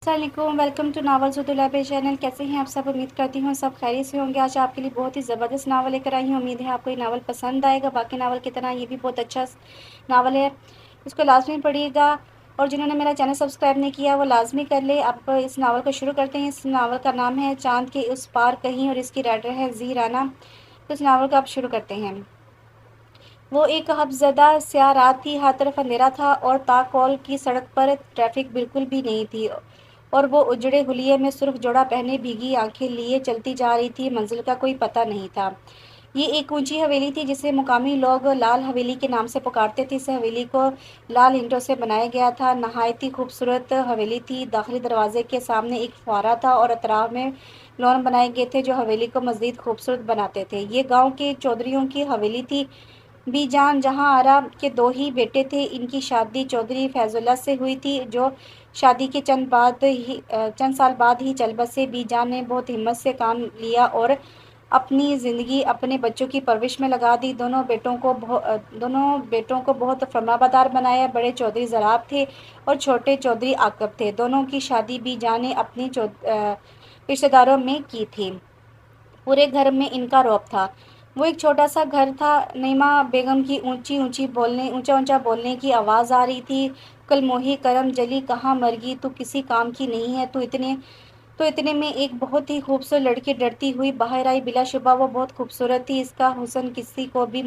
अस्सलाम वालेकुम, welcome to novel ज़ुदुल्लाह channel. कैसे हैं आप सब? उम्मीद करती हूँ सब खैरियत से होंगे। आज आपके लिए बहुत ही ज़बरदस्त नावल लेकर आई हूँ। उम्मीद है आपको ये नावल पसंद आएगा। बाकी नावल की तरह ये भी बहुत अच्छा नावल है, इसको लाजमी पढ़िएगा। और जिन्होंने मेरा चैनल सब्सक्राइब नहीं किया वो लाजमी कर ले। अब इस नावल को शुरू करते हैं। इस नावल का नाम है चाँद के उस पार कहीं और इसकी राइटर है ज़ी राना। तो इस नावल को आप शुरू करते हैं। वो एक खौफज़दा स्याह रात थी। हर तरफ अंधेरा था और ताकौल की सड़क पर ट्रैफिक बिल्कुल भी नहीं थी, और वो उजड़े हुलिये में सुर्ख जोड़ा पहने भीगी आंखें लिए चलती जा रही थी। मंजिल का कोई पता नहीं था। ये एक ऊंची हवेली थी जिसे मुकामी लोग लाल हवेली के नाम से पुकारते थे। इस हवेली को लाल ईंटों से बनाया गया था। नहायत ही खूबसूरत हवेली थी। दाखिली दरवाजे के सामने एक फुआरा था और अतराफ में लॉन बनाए गए थे जो हवेली को मज़ीद खूबसूरत बनाते थे। ये गांव के चौधरियों की हवेली थी। बीजान जहां आरा के दो ही बेटे थे। इनकी शादी चौधरी फैजुल्ला से हुई थी, जो शादी के चंद साल बाद ही चल बसे। बीजान ने बहुत हिम्मत से काम लिया और अपनी ज़िंदगी अपने बच्चों की परवरिश में लगा दी। दोनों बेटों को बहुत फर्माबरदार बनाया। बड़े चौधरी ज़राब थे और छोटे चौधरी आकब थे। दोनों की शादी बीजान ने अपनी रिश्तेदारों में की थी। पूरे घर में इनका रौब था। वो एक छोटा सा घर था। नईमा बेगम की ऊंचा ऊंचा बोलने की आवाज़ आ रही थी। कल मोही करम जली कहाँ मर गई, तू किसी काम की नहीं है। तो इतने में एक बहुत ही खूबसूरत लड़की डरती हुई बाहर आई। बिलाशुबा वो बहुत खूबसूरत थी। इसका हुस्न किसी को भी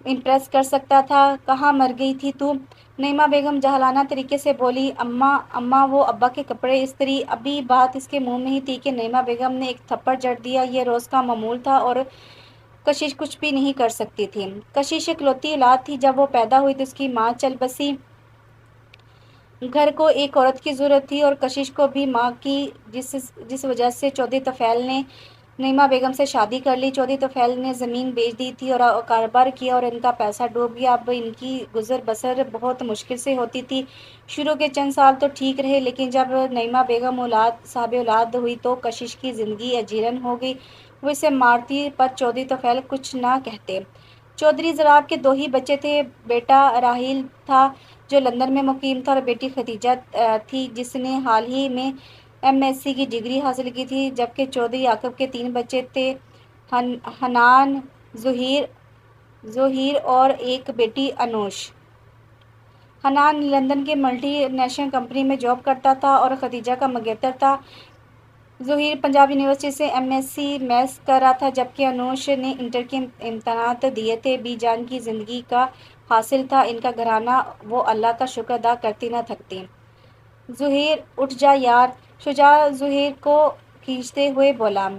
इम्प्रेस कर सकता था। कहाँ मर गई थी तू? नईमा बेगम जहलाना तरीके से बोली। अम्मा अम्मा वो अब्बा के कपड़े इस्त्री। अभी बात इसके मुंह में ही थी कि नईमा बेगम ने एक थप्पड़ जड़ दिया। ये रोज़ का मामूल था और कशिश कुछ भी नहीं कर सकती थी। कशिश इकलौती औलाद थी। जब वो पैदा हुई तो उसकी माँ चल बसी। घर को एक औरत की ज़रूरत थी और कशिश को भी माँ की, जिस जिस वजह से चौधरी तफ़ैल ने नईमा बेगम से शादी कर ली। चौधरी तफ़ैल ने ज़मीन बेच दी थी और कारोबार किया और इनका पैसा डूब गया। अब इनकी गुज़र बसर बहुत मुश्किल से होती थी। शुरू के चंद साल तो ठीक रहे, लेकिन जब नईमा बेगम साहब औलाद हुई तो कशिश की ज़िंदगी अजीरन हो गई। वो इसे मारती पर चौधरी तफ़ैल कुछ ना कहते। चौधरी ज़राब के दो ही बच्चे थे। बेटा राहिल था जो लंदन में मुकीम था और बेटी खदीजा थी जिसने हाल ही में एमएससी की डिग्री हासिल की थी। जबकि चौधरी याकूब के तीन बच्चे थे, हनान, ज़ुहीर और एक बेटी अनूश। हनान लंदन के मल्टीनेशनल कंपनी में जॉब करता था और खदीजा का मंगेतर था। ज़ुहीर पंजाब यूनिवर्सिटी से एमएससी मैथ्स कर रहा था, जबकि अनूश ने इंटर के इम्तहानात दिए थे। बीजान की ज़िंदगी का हासिल था इनका घराना। वो अल्लाह का शुक्र अदा करती न थकती। ज़ुहीर उठ जा यार, शुजा ज़ुहीर को खींचते हुए बोला।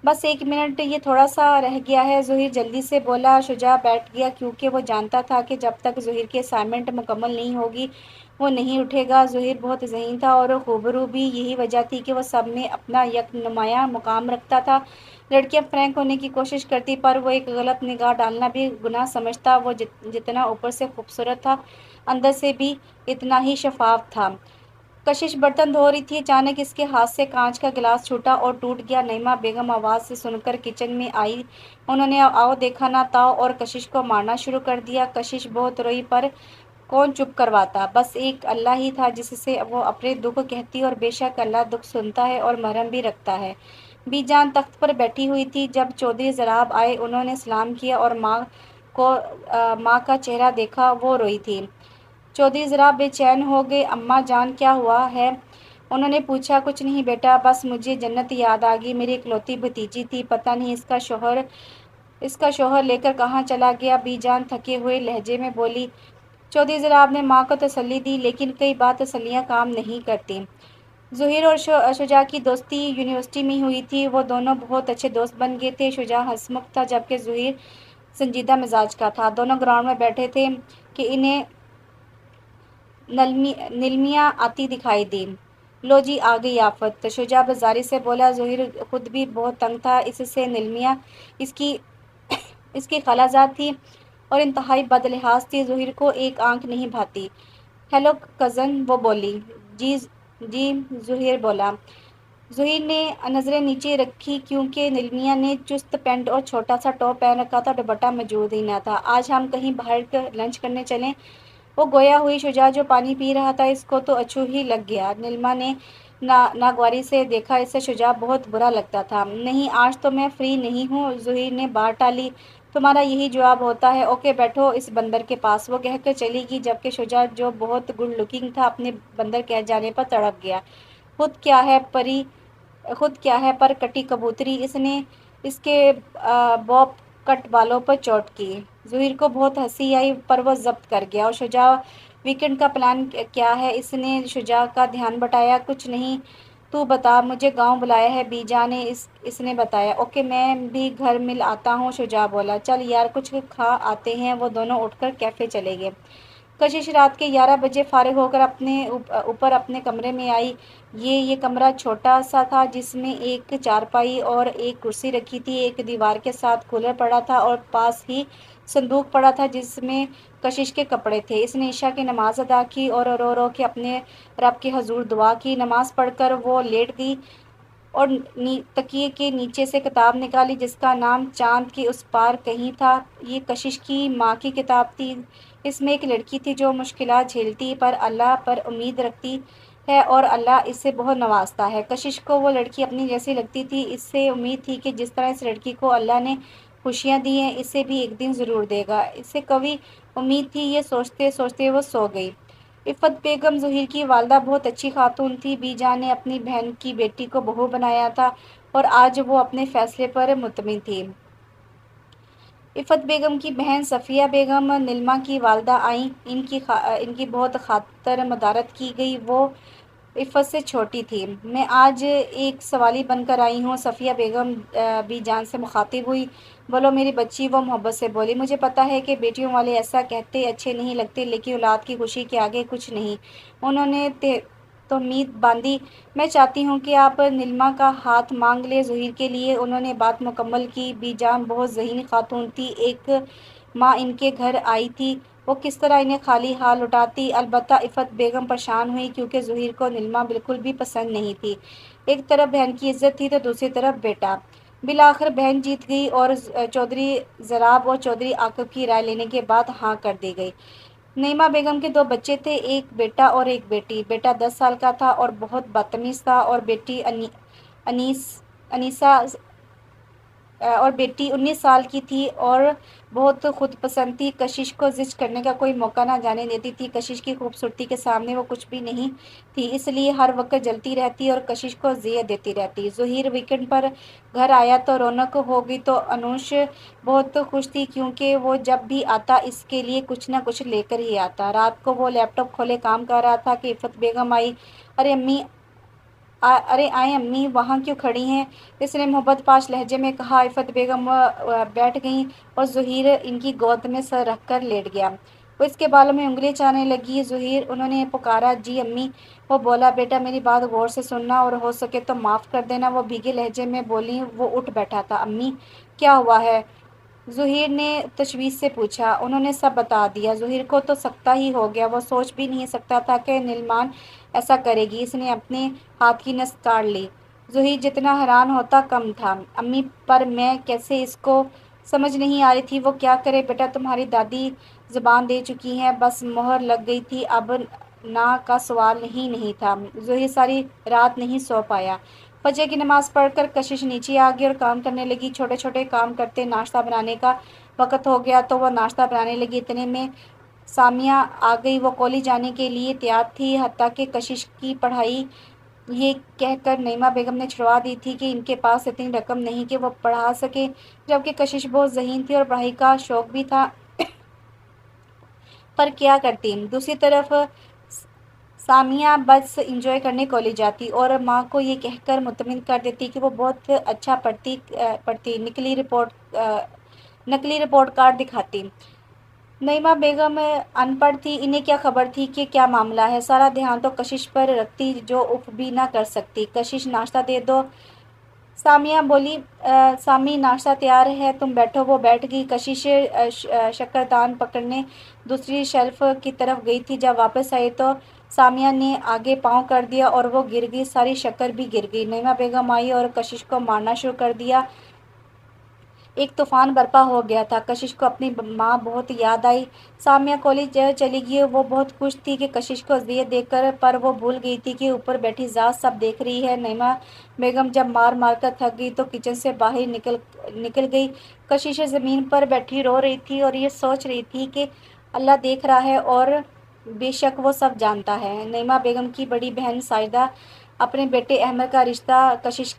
बस एक मिनट, ये थोड़ा सा रह गया है, ज़ुहीर जल्दी से बोला। शुजा बैठ गया क्योंकि वो जानता था कि जब तक ज़ुहीर की असाइनमेंट मुकम्मल नहीं होगी वो नहीं उठेगा। ज़ुहीर बहुत ज़हीन था और खूबरू भी। यही वजह थी कि वो सब में अपना एक नुमायाँ मुकाम रखता था। लड़कियां फ्रैंक होने की कोशिश करती पर वो एक गलत निगाह डालना भी गुनाह समझता। वो जितना ऊपर से खूबसूरत था अंदर से भी इतना ही शफाफ था। कशिश बर्तन धो रही थी। अचानक इसके हाथ से कांच का गिलास छूटा और टूट गया। नईमा बेगम आवाज़ से सुनकर किचन में आई। उन्होंने आओ देखा ना ताओ और कशिश को मारना शुरू कर दिया। कशिश बहुत रोई पर कौन चुप करवाता। बस एक अल्लाह ही था जिससे वो अपने दुख कहती, और बेशक अल्लाह दुख सुनता है और मरहम भी रखता है। बीजान तख्त पर बैठी हुई थी। जब चौधरी ज़राब आए उन्होंने सलाम किया और माँ का चेहरा देखा। वो रोई थी। चौधरी ज़रा बेचैन हो गए। अम्मा जान क्या हुआ है? उन्होंने पूछा। कुछ नहीं बेटा, बस मुझे जन्नत याद आ गई। मेरी इकलौती भतीजी थी, पता नहीं इसका शोहर लेकर कहाँ चला गया। बीजान थके हुए लहजे में बोली। चौधरी ज़राब ने माँ को तसल्ली दी, लेकिन कई बार तसल्लियाँ काम नहीं करती। ज़ुहीर और शुजा की दोस्ती यूनिवर्सिटी में हुई थी। वो दोनों बहुत अच्छे दोस्त बन गए थे। शुजा हंसमुख था जबकि ज़ुहीर संजीदा मिजाज का था। दोनों ग्राउंड में बैठे थे कि इन्हें नीलमिया आती दिखाई दी। लो जी आ गई आफत, शुजा बाजारी से बोला। ज़ुहीर खुद भी बहुत तंग था इससे। नीलमिया इसकी इसकी खालाजाद थी और इंतहाई बदलिहाज थी। ज़ुहीर को एक आंख नहीं भाती। हेलो कज़न, वो बोली। जी जी, ज़ुहीर बोला। ज़ुहीर ने नज़रें नीचे रखी क्योंकि नीलमिया ने चुस्त पैंट और छोटा सा टॉप पहन रखा था। दुपट्टा मौजूद ही ना था। आज हम कहीं बाहर लंच करने चलें? वो गोया हुई शुजा जो पानी पी रहा था, इसको तो अछू ही लग गया। नीलिमा ने नागवारी से देखा, इससे शुजा बहुत बुरा लगता था। नहीं, आज तो मैं फ्री नहीं हूँ, ज़ुहीर ने बात टाली। तुम्हारा यही जवाब होता है। ओके, बैठो इस बंदर के पास, वो कहकर चली गई, जबकि शुजा जो बहुत गुड लुकिंग था अपने बंदर कह जाने पर तड़प गया। खुद क्या है परी, खुद क्या है पर कटी कबूतरी, इसने इसके बॉब कट बालों पर चोट की। ज़ुहीर को बहुत हंसी आई, पर वो जब्त कर गया। और शुजा, वीकेंड का प्लान क्या है, इसने शुजा का ध्यान बटाया। कुछ नहीं, तू बता, मुझे गांव बुलाया है बीजा ने, इसने बताया। ओके, मैं भी घर मिल आता हूँ, शुजा बोला। चल यार, कुछ खा आते हैं। वो दोनों उठकर कैफ़े चले गए। कशिश रात के 11 बजे फारिग होकर अपने ऊपर अपने कमरे में आई। ये कमरा छोटा सा था, जिसमें एक चारपाई और एक कुर्सी रखी थी। एक दीवार के साथ कूलर पड़ा था और पास ही संदूक पड़ा था जिसमें कशिश के कपड़े थे। इसने ईशा की नमाज अदा की और रो रो के अपने रब के हजूर दुआ की। नमाज पढ़कर वो लेट गई और तकिए के नीचे से किताब निकाली, जिसका नाम चांद के उस पार कहीं था। ये कशिश की माँ की किताब थी। इसमें एक लड़की थी जो मुश्किलात झेलती पर अल्लाह पर उम्मीद रखती है और अल्लाह इससे बहुत नवाजता है। कशिश को वो लड़की अपनी जैसी लगती थी। इससे उम्मीद थी कि जिस तरह इस लड़की को अल्लाह ने खुशियाँ दी हैं, इसे भी एक दिन ज़रूर देगा। इससे कभी उम्मीद थी। ये सोचते सोचते वो सो गई। इफ़त बेगम ज़ुहीर की वालदा बहुत अच्छी खातून थी। बीजा ने अपनी बहन की बेटी को बहू बनाया था और आज वो अपने फैसले पर मुतमिन थी। इफ़त बेगम की बहन सफ़िया बेगम नीलिमा की वालदा आईं। इनकी बहुत खातर मदारत की गई। वो इफ़त से छोटी थी। मैं आज एक सवाली बनकर आई हूँ, सफ़िया बेगम बीजान से मुखातिब हुई। बोलो मेरी बच्ची, वो मोहब्बत से बोली। मुझे पता है कि बेटियों वाले ऐसा कहते अच्छे नहीं लगते, लेकिन औलाद की खुशी के आगे कुछ नहीं। उन्होंने तौहीद बांधी। मैं चाहती हूँ कि आप नीलिमा का हाथ मांग ले ज़ुहीर के लिए। उन्होंने बात मुकम्मल की। बीजान बहुत ज़हीन खातून थी। एक माँ इनके घर आई थी, वो किस तरह इन्हें खाली हाथ लौटाती। अलबत्ता इफ़त बेगम परेशान हुई, क्योंकि ज़ुहीर को नीलिमा बिल्कुल भी पसंद नहीं थी। एक तरफ बहन की इज्जत थी तो दूसरी तरफ बेटा। बिलाखिर बहन जीत गई और चौधरी ज़राब और चौधरी आकब की राय लेने के बाद हाँ कर दी गई। नईमा बेगम के दो बच्चे थे, एक बेटा और एक बेटी। बेटा 10 साल का था और बहुत बदतमीज़ था, और बेटी अनीस अनीसा और बेटी 19 साल की थी और बहुत खुदपसंद थी। कशिश को ज़िद करने का कोई मौका ना जाने देती थी। कशिश की खूबसूरती के सामने वो कुछ भी नहीं थी, इसलिए हर वक्त जलती रहती और कशिश को ज़ियत देती रहती। ज़ुहीर वीकेंड पर घर आया तो रौनक हो गई। तो अनुष बहुत खुश थी, क्योंकि वो जब भी आता इसके लिए कुछ न कुछ लेकर ही आता। रात को वो लैपटॉप खोले काम कर रहा था कि इफ़त बेगम आई। अरे अम्मी, अरे आए अम्मी, वहाँ क्यों खड़ी हैं? इसने मोहब्बत पाश लहजे में कहा। इफ़त बेगम बैठ गईं और ज़ुहीर इनकी गोद में सर रख कर लेट गया। वो इसके बालों में उंगली चाहने लगी। ज़ुहीर, उन्होंने पुकारा। जी अम्मी। वो बोला, बेटा मेरी बात गौर से सुनना और हो सके तो माफ़ कर देना। वो भीगे लहजे में बोली। वो उठ बैठा था। अम्मी, क्या हुआ है? ज़ुहीर ने तशवीश से पूछा। उन्होंने सब बता दिया। ज़ुहीर को तो सकता ही हो गया। वो सोच भी नहीं सकता था कि नीलमान ऐसा करेगी। इसने अपने हाथ की नस काट ली। ज़ुहीर जितना हैरान होता कम था। अम्मी, पर मैं कैसे, इसको समझ नहीं आ रही थी वो क्या करे। बेटा, तुम्हारी दादी ज़ुबान दे चुकी हैं, बस मोहर लग गई थी, अब ना का सवाल ही नहीं था। ज़ुहीर सारी रात नहीं सो पाया। फजर की नमाज पढ़कर कशिश नीचे आ गई और काम करने लगी। छोटे छोटे काम करते नाश्ता बनाने का वक़्त हो गया तो वह नाश्ता बनाने लगी। इतने में सामिया आ गई। वो कॉलेज जाने के लिए तैयार थी, हत्ता कि कशिश की पढ़ाई ये कहकर नईमा बेगम ने छुड़वा दी थी कि इनके पास इतनी रकम नहीं कि वो पढ़ा सके, जबकि कशिश बहुत ज़हीन थी और पढ़ाई का शौक़ भी था। पर क्या करती। दूसरी तरफ सामिया बस इंजॉय करने कॉलेज जाती और माँ को ये कहकर मुतमिन कर देती कि वो बहुत अच्छा पढ़ती नकली रिपोर्ट कार्ड दिखाती। नईमा बेगम अनपढ़ थी, इन्हें क्या खबर थी कि क्या मामला है। सारा ध्यान तो कशिश पर रखती, जो उफ भी ना कर सकती। कशिश, नाश्ता दे दो। सामिया बोली। सामी, नाश्ता तैयार है, तुम बैठो। वो बैठ गई। कशिश शक्करदान पकड़ने दूसरी शेल्फ की तरफ गई थी। जब वापस आई तो सामिया ने आगे पाँव कर दिया और वो गिर गई। सारी शक्कर भी गिर गई। नईमा बेगम आई और कशिश को मारना शुरू कर दिया। ایک طوفان برپا ہو گیا تھا۔ کشش کو اپنی ماں بہت یاد آئی۔ سامیہ کالج چلی گئی۔ وہ بہت خوش تھی کہ کشش کو اذیت دے کر، پر وہ بھول گئی تھی کہ اوپر بیٹھی ذات سب دیکھ رہی ہے۔ نعیمہ بیگم جب مار مار کر تھک گئی تو کچن سے باہر نکل گئی۔ کشش زمین پر بیٹھی رو رہی تھی اور یہ سوچ رہی تھی کہ اللہ دیکھ رہا ہے اور بے شک وہ سب جانتا ہے۔ نعیمہ بیگم کی بڑی بہن ساجدہ اپنے بیٹے احمد کا رشتہ کشش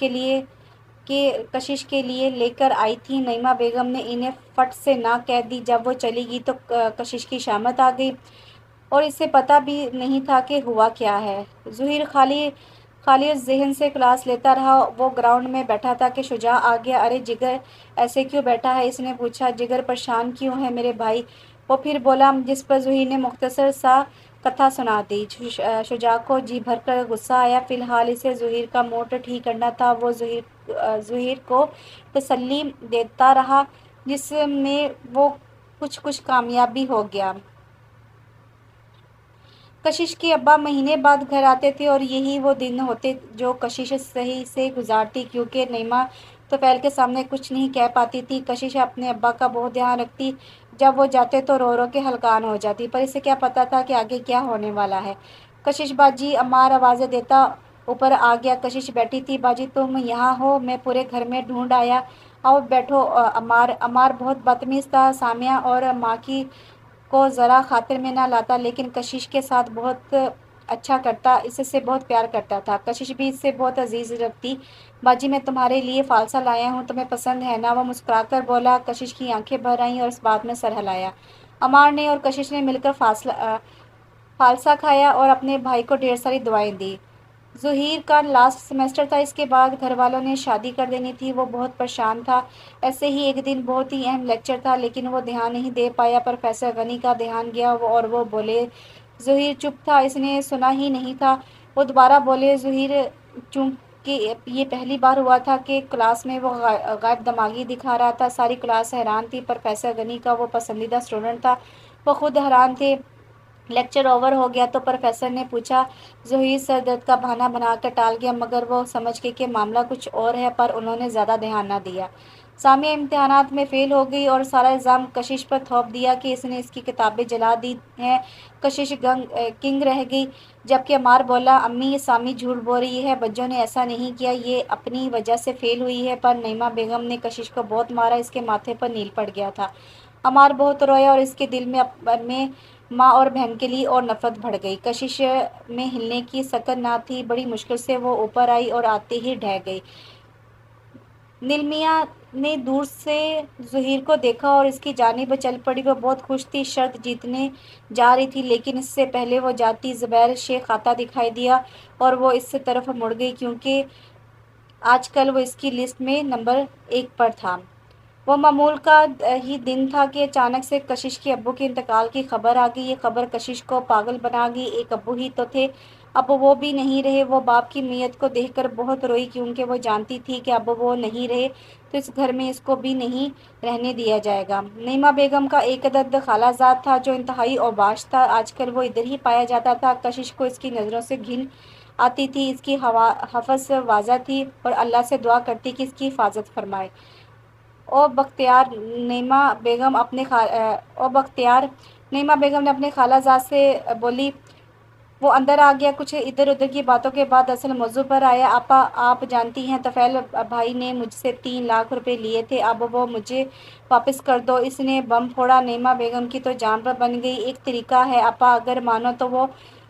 کے لیے لے کر آئی تھی۔ نعیمہ بیگم نے انہیں فٹ سے نہ کہہ دی۔ جب وہ چلی گئی تو کشش کی شامت آ گئی اور اسے پتہ بھی نہیں تھا کہ ہوا کیا ہے۔ ظہیر خالی ذہن سے کلاس لیتا رہا۔ وہ گراؤنڈ میں بیٹھا تھا کہ شجاع آ گیا۔ ارے جگر ایسے کیوں بیٹھا ہے؟ اس نے پوچھا۔ جگر پریشان کیوں ہے میرے بھائی؟ وہ پھر بولا، جس پر ظہیر نے مختصر سا کتھا سنا دی۔ شجاع کو جی بھر کر غصہ آیا۔ فی الحال اسے ظہیر کا موڈ ٹھیک کرنا تھا۔ وہ ظہیر کو تسلی دیتا رہا جس میں وہ کچھ کامیاب بھی ہو گیا۔ کشش کے ابا مہینے بعد گھر آتے تھے اور یہی وہ دن ہوتے جو کشش صحیح سے گزارتی، کیونکہ نعیمہ طفیل کے سامنے کچھ نہیں کہہ پاتی تھی۔ کشش اپنے ابا کا بہت دھیان رکھتی۔ جب وہ جاتے تو رو رو کے ہلکان ہو جاتی، پر اسے کیا پتا تھا کہ آگے کیا ہونے والا ہے۔ کشش باجی، عمار آوازیں دیتا اوپر آ گیا۔ کشش بیٹھی تھی۔ باجی تم یہاں ہو؟ میں پورے گھر میں ڈھونڈ آیا۔ آؤ بیٹھو۔ عمار بہت بدتمیز تھا۔ سامیہ اور ماں کی کو ذرا خاطر میں نہ لاتا، لیکن کشش کے ساتھ بہت اچھا کرتا، اس سے بہت پیار کرتا تھا۔ کشش بھی اس سے بہت عزیز رکھتی۔ باجی میں تمہارے لیے فالسا لایا ہوں، تمہیں پسند ہے نا؟ وہ مسکرا کر بولا۔ کشش کی آنکھیں بھر آئیں اور اس بات میں سر ہلایا۔ عمار نے اور کشش نے مل کر فالسا کھایا اور اپنے بھائی کو ڈھیر ساری دعائیں دی۔ ظہیر کا لاسٹ سیمسٹر تھا۔ اس کے بعد گھر والوں نے شادی کر دینی تھی۔ وہ بہت پریشان تھا۔ ایسے ہی ایک دن بہت ہی اہم لیکچر تھا، لیکن وہ دھیان نہیں دے پایا۔ پروفیسر غنی کا دھیان گیا اور وہ بولے۔ ظہیر چپ تھا، اس نے سنا ہی نہیں تھا۔ وہ دوبارہ بولے۔ ظہیر، چونکہ یہ پہلی بار ہوا تھا کہ کلاس میں وہ غائب دماغی دکھا رہا تھا، ساری کلاس حیران تھی۔ پروفیسر غنی کا وہ پسندیدہ اسٹوڈنٹ تھا، وہ خود حیران تھے۔ لیکچر اوور ہو گیا تو پروفیسر نے پوچھا۔ ظہیر سر درد کا بہانہ بنا کر ٹال گیا، مگر وہ سمجھ گئے کہ معاملہ کچھ اور ہے، پر انہوں نے زیادہ دھیان نہ دیا۔ سامیہ امتحانات میں فیل ہو گئی اور سارا الزام کشش پر تھوپ دیا کہ اس نے اس کی کتابیں جلا دی ہیں۔ کشش کنگ رہ گئی، جبکہ عمار بولا، امی سامی جھوٹ بول رہی ہے، بچوں نے ایسا نہیں کیا، یہ اپنی وجہ سے فیل ہوئی ہے۔ پر نعیمہ بیگم نے کشش کو بہت مارا، اس کے ماتھے پر نیل پڑ گیا تھا۔ عمار بہت رویا اور اس کے دل میں ماں اور بہن کے لیے اور نفرت بڑھ گئی۔ کشش میں ہلنے کی سکن نہ تھی۔ بڑی مشکل سے وہ اوپر آئی اور آتے ہی ڈھہ گئی۔ نیلمیا نے دور سے ظہیر کو دیکھا اور اس کی جانب چل پڑی۔ وہ بہت خوش تھی، شرط جیتنے جا رہی تھی، لیکن اس سے پہلے وہ جاتی زبیر شیخ آتا دکھائی دیا اور وہ اس طرف مڑ گئی، کیونکہ آج کل وہ اس کی لسٹ میں نمبر 1 پر تھا۔ وہ معمول کا ہی دن تھا کہ اچانک سے کشش کے ابو کے انتقال کی خبر آ گئی۔ یہ خبر کشش کو پاگل بنا گئی۔ ایک ابو ہی تو تھے، اب وہ بھی نہیں رہے۔ وہ باپ کی میت کو دیکھ کر بہت روئی، کیونکہ وہ جانتی تھی کہ اب وہ نہیں رہے تو اس گھر میں اس کو بھی نہیں رہنے دیا جائے گا۔ نعیمہ بیگم کا ایک عدد خالہ زاد تھا جو انتہائی اوباش تھا، آج کل وہ ادھر ہی پایا جاتا تھا۔ کشش کو اس کی نظروں سے گھن آتی تھی، اس کی حفظ واضح تھی اور اللہ سے دعا کرتی کہ اس کی حفاظت فرمائے۔ او بختیار، نعیمہ بیگم نے اپنے خالہ زاد سے بولی۔ وہ اندر آ گیا۔ کچھ ادھر ادھر کی باتوں کے بعد اصل موضوع پر آیا۔ آپا، آپ جانتی ہیں طفیل بھائی نے مجھ سے 3 لاکھ روپے لیے تھے، اب وہ مجھے واپس کر دو۔ اس نے بم پھوڑا۔ نعیمہ بیگم کی تو جان پر بن گئی۔ ایک طریقہ ہے آپا، اگر مانو تو۔ وہ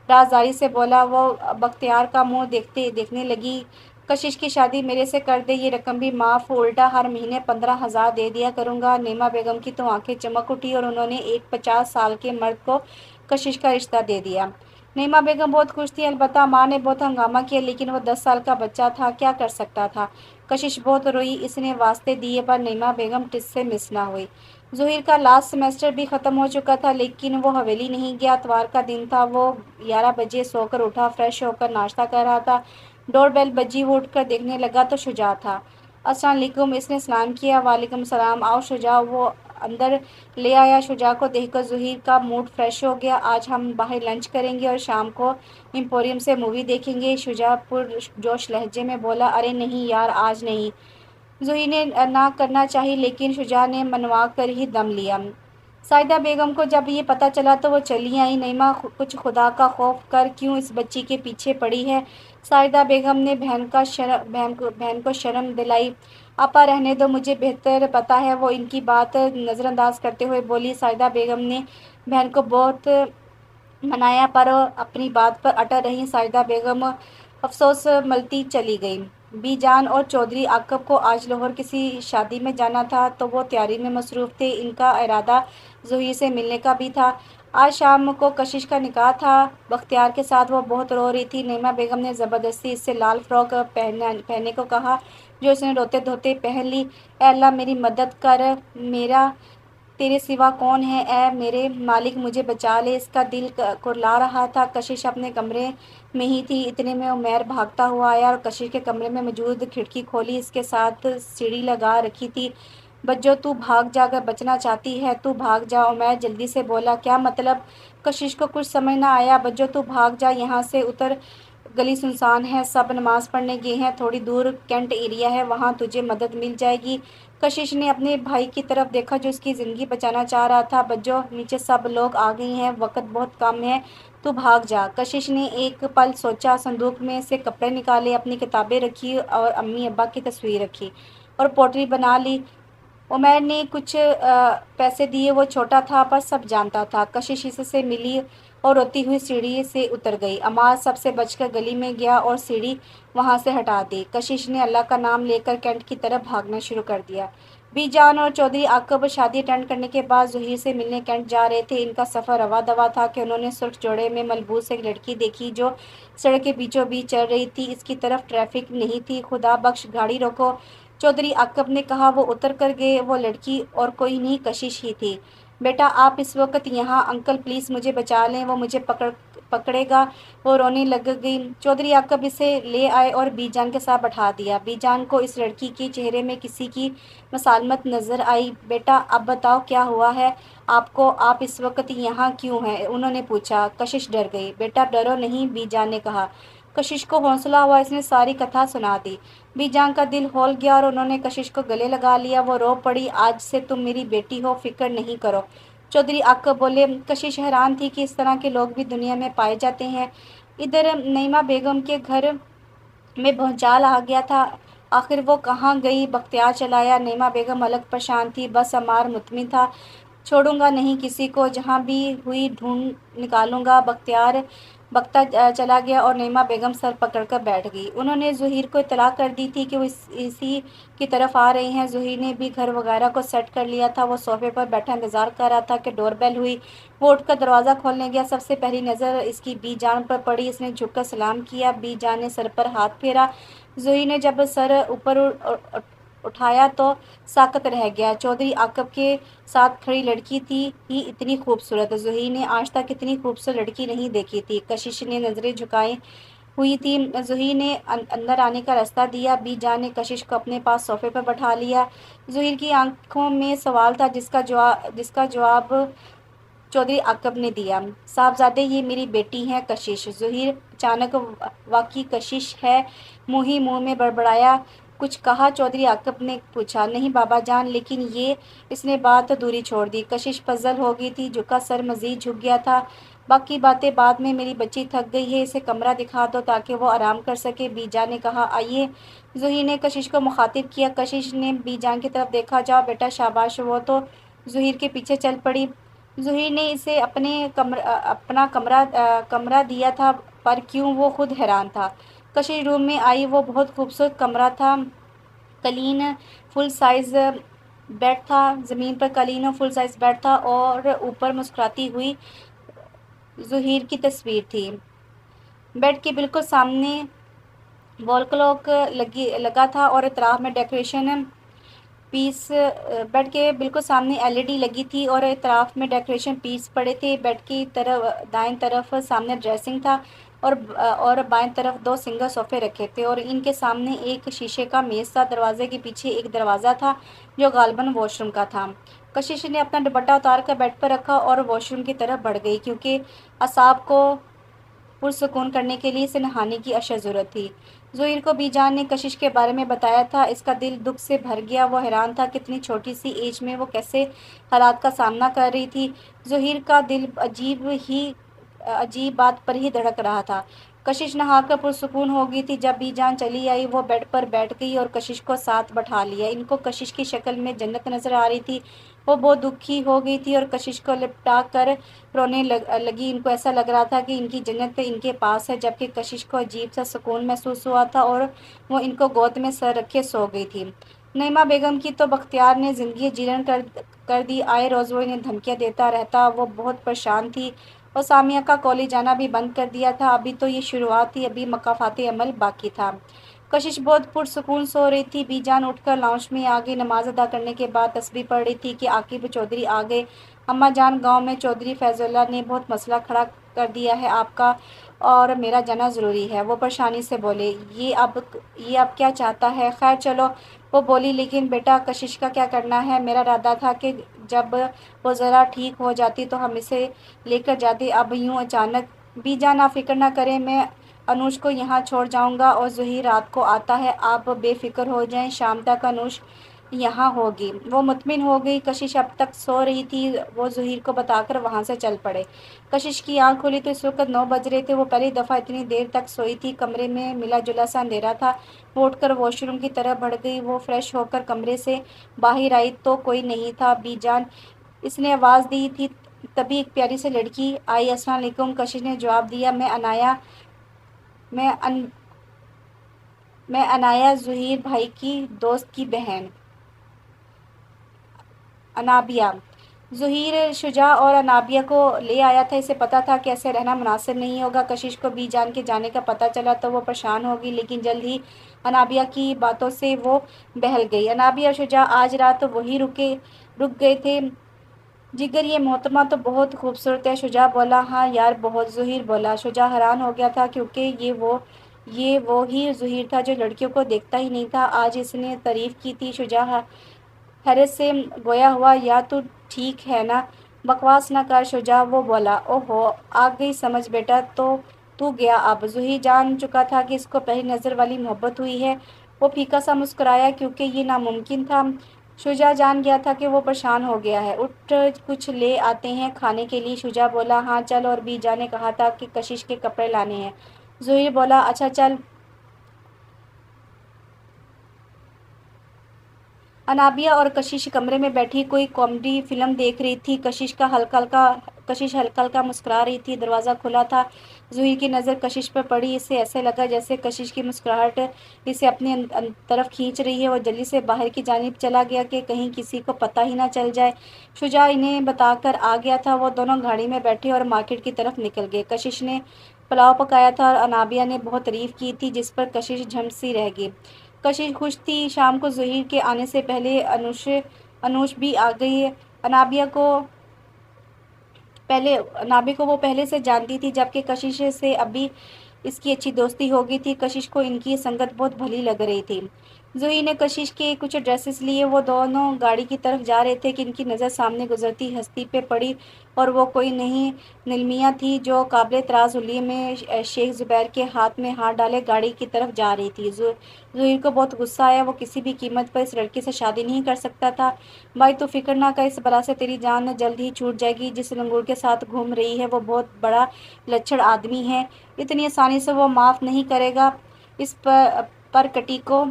رازداری سے بولا۔ وہ بختیار کا منہ دیکھنے لگی۔ کشش کی شادی میرے سے کر دے، یہ رقم بھی معاف، الٹا ہر مہینے 15,000 دے دیا کروں گا۔ نعیمہ بیگم کی تو آنکھیں چمک اٹھی اور انہوں نے ایک 50 سال کے مرد کو کشش کا رشتہ دے دیا۔ نعیمہ بیگم بہت خوش تھی، البتہ ماں نے بہت ہنگامہ کیا، لیکن وہ 10 سال کا بچہ تھا، کیا کر سکتا تھا۔ کشش بہت روئی، اس نے واسطے دیے، پر نعیمہ بیگم ٹس سے مس نہ ہوئی۔ ظہیر کا لاسٹ سیمسٹر بھی ختم ہو چکا تھا، لیکن وہ حویلی نہیں گیا۔ اتوار کا دن تھا۔ وہ 11 بجے سو کر اٹھا، فریش ہو کر ناشتہ کر رہا تھا۔ ڈور بیل بجی۔ وہ اٹھ کر دیکھنے لگا تو شجاع تھا۔ السلام علیکم، اس نے سلام کیا۔ وعلیکم السلام، آؤ شجاع۔ وہ اندر لے آیا۔ شجاع کو دیکھ کر ظہیر کا موڈ فریش ہو گیا۔ آج ہم باہر لنچ کریں گے اور شام کو ایمپوریم سے مووی دیکھیں گے، شجاع پرجوش لہجے میں بولا۔ ارے نہیں یار، آج نہیں، ज़ोही ने ना करना चाही, लेकिन शुजा ने मनवा कर ही दम लिया। साहिदा बेगम को जब ये पता चला तो वो चली आई। नईमा कुछ खुदा का खौफ कर क्यों इस बच्ची के पीछे पड़ी है। साहिदा बेगम ने बहन को शर्म दिलाई। आपा रहने दो, मुझे बेहतर पता है। वो इनकी बात नज़रअंदाज करते हुए बोली। साहिदा बेगम ने बहन को बहुत मनाया पर अपनी बात पर अटल रही। साहिदा बेगम अफसोस मलती चली गई। बीजान और चौधरी आकब को आज लाहौर किसी शादी में जाना था, तो वो तैयारी में मसरूफ़ थे। इनका इरादा ज़ोही से मिलने का भी था। आज शाम को कशिश का निकाह था बख्तियार के साथ। वो बहुत रो रही थी। नईमा बेगम ने ज़बरदस्ती इससे लाल फ़्रॉक पहनने को कहा, जो उसने रोते धोते पहन ली। ए अल्लाह मेरी मदद कर, मेरा तेरे सिवा कौन है। ए मेरे मालिक, मुझे बचा ले। इसका दिल कुरला रहा था। कशिश अपने कमरे में ही थी। इतने में उमैर भागता हुआ आया और कशिश के कमरे में मौजूद खिड़की खोली। इसके साथ सीढ़ी लगा रखी थी। बज्जो, तू भाग जा, अगर बचना चाहती है तू भाग जा। उमैर जल्दी से बोला। क्या मतलब? कशिश को कुछ समझ ना आया। बज्जो, तू भाग जा, यहाँ से उतर। गली सुनसान है, सब नमाज पढ़ने गए हैं। थोड़ी दूर कैंट एरिया है, वहाँ तुझे मदद मिल जाएगी। कशिश ने अपने भाई की तरफ देखा जो उसकी ज़िंदगी बचाना चाह रहा था। बज्जो, नीचे सब लोग आ गए हैं, वक्त बहुत कम है, तू भाग जा। कशिश ने एक पल सोचा, संदूक में से कपड़े निकाले, अपनी किताबें रखी और अम्मी अब्बा की तस्वीर रखी और पोटरी बना ली। उमैर ने कुछ पैसे दिए। वो छोटा था पर सब जानता था। कशिश से मिली और रोती हुई सीढ़ी से उतर गई। अमार सबसे बचकर गली में गया और सीढ़ी वहां से हटा दी। कशिश ने अल्लाह का नाम लेकर कैंट की तरफ भागना शुरू कर दिया। बीजान और चौधरी आकब शादी अटेंड करने के बाद ज़ोहीर से मिलने कैंट जा रहे थे। इनका सफ़र रवा दवा था कि उन्होंने सुर्ख जोड़े में मलबूस एक लड़की देखी जो सड़क के बीचों बीच चल रही थी। इसकी तरफ ट्रैफिक नहीं थी। खुदा बख्श, गाड़ी रोको, चौधरी आकब ने कहा। वो उतर कर गए। वो लड़की और कोई नहीं, कशिश ही थी। बेटा, आप इस वक्त यहाँ? अंकल प्लीज़ मुझे बचा लें, वो मुझे पकड़ेगा। वो रोने लग गई। चौधरी आकब इसे ले आए और बीजान के साथ बैठा दिया। बीजान को इस लड़की के चेहरे में किसी की मसालमत नज़र आई। बेटा, अब बताओ क्या हुआ है आपको? आप इस वक्त यहाँ क्यों हैं? उन्होंने पूछा। कशिश डर गई। बेटा डरो नहीं, बीजान ने कहा। कशिश को हौसला हुआ। इसने सारी कथा सुना दी। बीजान का दिल हौल गया और उन्होंने कशिश को गले लगा लिया। वो रो पड़ी। आज से तुम मेरी बेटी हो, फिक्र नहीं करो। चौधरी आकब बोले। कशिश हैरान थी कि इस तरह के लोग भी दुनिया में पाए जाते हैं। इधर नईमा बेगम के घर में भूचाल आ गया था। आखिर वो कहाँ गई? बख्तियार चलाया। नईमा बेगम अलग परेशान थी। बस अमार मुतमिन था। छोड़ूंगा नहीं किसी को, जहाँ भी हुई ढूंढ निकालूंगा। बख्तियार बकता चला गया और नईमा बेगम सर पकड़कर बैठ गई। उन्होंने ज़ोहीर को इत्तला कर दी थी कि वो इसी की तरफ आ रहे हैं। ज़ोहीर ने भी घर वगैरह को सेट कर लिया था। वो सोफे पर बैठा इंतज़ार कर रहा था कि डोरबेल हुई। वो उठकर दरवाज़ा खोलने गया। सबसे पहली नज़र इसकी बी जान पर पड़ी। इसने झुककर सलाम किया। बी जान ने सर पर हाथ फेरा। ज़ोहीर ने जब सर ऊपर उठाया तो साकत रह गया। चौधरी आकब के साथ खड़ी लड़की थी ही इतनी खूबसूरत। ज़ोहीर ने आज तक इतनी खूबसूरत लड़की नहीं देखी थी। कशिश ने नज़रें झुकाई हुई थी। ज़ोहीर ने अंदर आने का रास्ता दिया। बी जान ने कशिश को अपने पास सोफे पर बैठा लिया। ज़ोहीर की आंखों में सवाल था जिसका जवाब चौधरी आकब ने दिया। साहबजादे, ये मेरी बेटी हैं कशिश। ज़ोहीर अचानक वाकई कशिश है? मुँह ही मुँह में बड़बड़ाया। कुछ कहा? चौधरी आकब ने पूछा। नहीं बाबा जान, लेकिन ये। इसने बात दूरी छोड़ दी। कशिश पजल हो गई थी। झुका सर मजीद झुक गया था। बाकी बातें बाद में, मेरी बच्ची थक गई है, इसे कमरा दिखा दो ताकि वो आराम कर सके। बीजान ने कहा। आइए। ज़ोहीर ने कशिश को मुखातिब किया। कशिश ने बीजान की तरफ देखा। जाओ बेटा, शाबाश। वो तो ज़ोहीर के पीछे चल पड़ी। ज़ोहीर ने इसे अपना कमरा दिया था, पर क्यों? वो खुद हैरान था। कशिश रूम में आई। वो बहुत खूबसूरत कमरा था। कलीन फुल साइज़ बेड था। ज़मीन पर कलीन और फुल साइज़ बेड था और ऊपर मुस्कुराती हुई ज़ोहीर की तस्वीर थी। बेड के बिल्कुल सामने वॉल क्लॉक लगा था और इतराफ़ में डेकोरेशन पीस। बेड के बिल्कुल सामने एलईडी लगी थी और इतराफ़ में डेकोरेशन पीस पड़े थे। बेड की तरफ दाएं तरफ सामने ड्रेसिंग था और बाएं तरफ दो सिंगल सोफ़े रखे थे और इनके सामने एक शीशे का मेज़ था। दरवाजे के पीछे एक दरवाज़ा था जो गालबन वॉशरूम का था। कशिश ने अपना दुपट्टा उतार कर बेड पर रखा और वॉशरूम की तरफ बढ़ गई, क्योंकि असाब को पुरसुकून करने के लिए इसे नहाने की अशद ज़रूरत थी। ज़ुहैर को बीजान ने कशिश के बारे में बताया था। इसका दिल दुख से भर गया। वो हैरान था कितनी छोटी सी एज में वो कैसे हालात का सामना कर रही थी। ज़ुहैर का दिल अजीब बात पर ही धड़क रहा था। कशिश नहाकर पुरसुकून हो गई थी। जब बीजान चली आई वो बेड पर बैठ गई और कशिश को साथ बैठा लिया। इनको कशिश की शक्ल में जन्नत नजर आ रही थी। वो बहुत दुखी हो गई थी और कशिश को लिपटा कर रोने लगी। इनको ऐसा लग रहा था कि इनकी जन्नत इनके पास है, जबकि कशिश को अजीब सा सुकून महसूस हुआ था और वो इनको गोद में सर रखे सो गई थी। नईमा बेगम की तो बख्तियार ने ज़िंदगी जीर्ण कर दी। आए रोज़ वो इन्हें धमकियाँ देता रहता। वो बहुत परेशान थी और सामिया का कॉलेज जाना भी बंद कर दिया था। अभी तो ये शुरुआत थी, अभी मकाफाती अमल बाकी था। कशिश बहुत पुरसुकून सो रही थी। बीजान उठकर लाउंज में आ गई। नमाज अदा करने के बाद तस्बीह पढ़ रही थी कि आकिब चौधरी आ गए। अम्मा जान, गांव में चौधरी फैजुल्ला ने बहुत मसला खड़ा कर दिया है, आपका और मेरा जाना ज़रूरी है। वो परेशानी से बोले, ये अब क्या चाहता है? खैर चलो, वो बोली, लेकिन बेटा कशिश का क्या करना है? मेरा इरादा था कि जब वो ज़रा ठीक हो जाती तो हम इसे लेकर जाते। अब यूँ अचानक? बीजान, आप फिक्र ना करें, मैं अनुज को यहाँ छोड़ जाऊँगा और ज़ुहैर रात को आता है। आप बेफिक्र हो जाएं, शाम तक अनुज यहाँ होगी। वो मुतमिन हो गई। कशिश अब तक सो रही थी। वो ज़ुहैर को बताकर वहाँ से चल पड़े। कशिश की आंख खुली तो इस वक्त 9 बज रहे थे। वो पहली दफ़ा इतनी देर तक सोई थी। कमरे में मिला जुला सा अंधेरा था। वो उठकर वॉशरूम की तरफ बढ़ गई। वो फ्रेश होकर कमरे से बाहर आई तो कोई नहीं था। बीजान, इसने आवाज़ दी थी। तभी एक प्यारी सी लड़की आई। अस्सलाम वालेकुम, कशिश ने जवाब दिया। मैं अन, मैं अनाया, ज़ुहैर भाई की दोस्त की बहन अनाबिया। ज़ुहैर शुजा और अनाबिया को ले आया था। इसे पता था कि ऐसे रहना मुनासिब नहीं होगा। कशिश को बीजान के जाने का पता चला तो वो परेशान होगी, लेकिन जल्द ही अनाबिया की बातों से वो बहल गई। अनाबिया और शुजा आज रात तो वही रुक गए थे। जिगर, ये मोहतरमा तो बहुत खूबसूरत है। शुजा बोला, हाँ यार बहुत। ज़ुहैर बोला। शुजा हैरान हो गया था क्योंकि ये वो ही ज़ुहैर था जो लड़कियों को देखता ही नहीं था। आज इसने तारीफ़ की थी। शुजा हैरत से गोया हुआ, या तू ठीक है ना? बकवास ना कर शुजा, वो बोला। ओहो, आ गई समझ बेटा, तो तू गया अब। ज़ुहैर जान चुका था कि इसको पहली नज़र वाली मोहब्बत हुई है। वो फीका सा मुस्कुराया क्योंकि ये नामुमकिन था। शुजा जान गया था कि वो परेशान हो गया है। उठ, कुछ ले आते हैं खाने के लिए। शुजा बोला, हाँ चल। और बीजा ने कहा था कि कशिश के कपड़े लाने हैं। ज़ुहैर बोला, अच्छा चल। अनाबिया और कशिश कमरे में बैठी कोई कॉमेडी फिल्म देख रही थी। कशिश हल्का हल्का मुस्कुरा रही थी। दरवाज़ा खुला था। ज़ुहैर की नज़र कशिश पर पड़ी। इसे ऐसे लगा जैसे कशिश की मुस्कुराहट इसे अपनी तरफ खींच रही है। वो जल्दी से बाहर की जानिब चला गया कि कहीं किसी को पता ही ना चल जाए। शुजा इन्हें बताकर आ गया था। वो दोनों गाड़ी में बैठे और मार्केट की तरफ निकल गए। कशिश ने पुलाव पकाया था और अनाबिया ने बहुत तारीफ़ की थी, जिस पर कशिश झमसी रह गई। कशिश खुश थी। शाम को ज़ुहैर के आने से पहले अनुष भी आ गई। अनाबिया को नाबी को वो पहले से जानती थी, जबकि कशिश से अभी इसकी अच्छी दोस्ती हो गई थी। कशिश को इनकी संगत बहुत भली लग रही थी। ज़ुहैर ने कशिश के कुछ ड्रेसेस लिए। वो दोनों गाड़ी की तरफ जा रहे थे कि इनकी नज़र सामने गुजरती हस्ती पे पड़ी, और वो कोई नहीं नीलमिया थी जो काबिल एतराज़ हुलिये में शेख ज़ुबैर के हाथ में हाथ डाले गाड़ी की तरफ जा रही थी। ज़ुहैर को बहुत गुस्सा आया। वो किसी भी कीमत पर इस लड़के से शादी नहीं कर सकता था। भाई तू फिक्र ना कर, इस बला से तेरी जान जल्द ही छूट जाएगी। जिस लंगूर के साथ घूम रही है वो बहुत बड़ा लच्छड़ आदमी है। इतनी आसानी से वो माफ़ नहीं करेगा इस पर कटी को।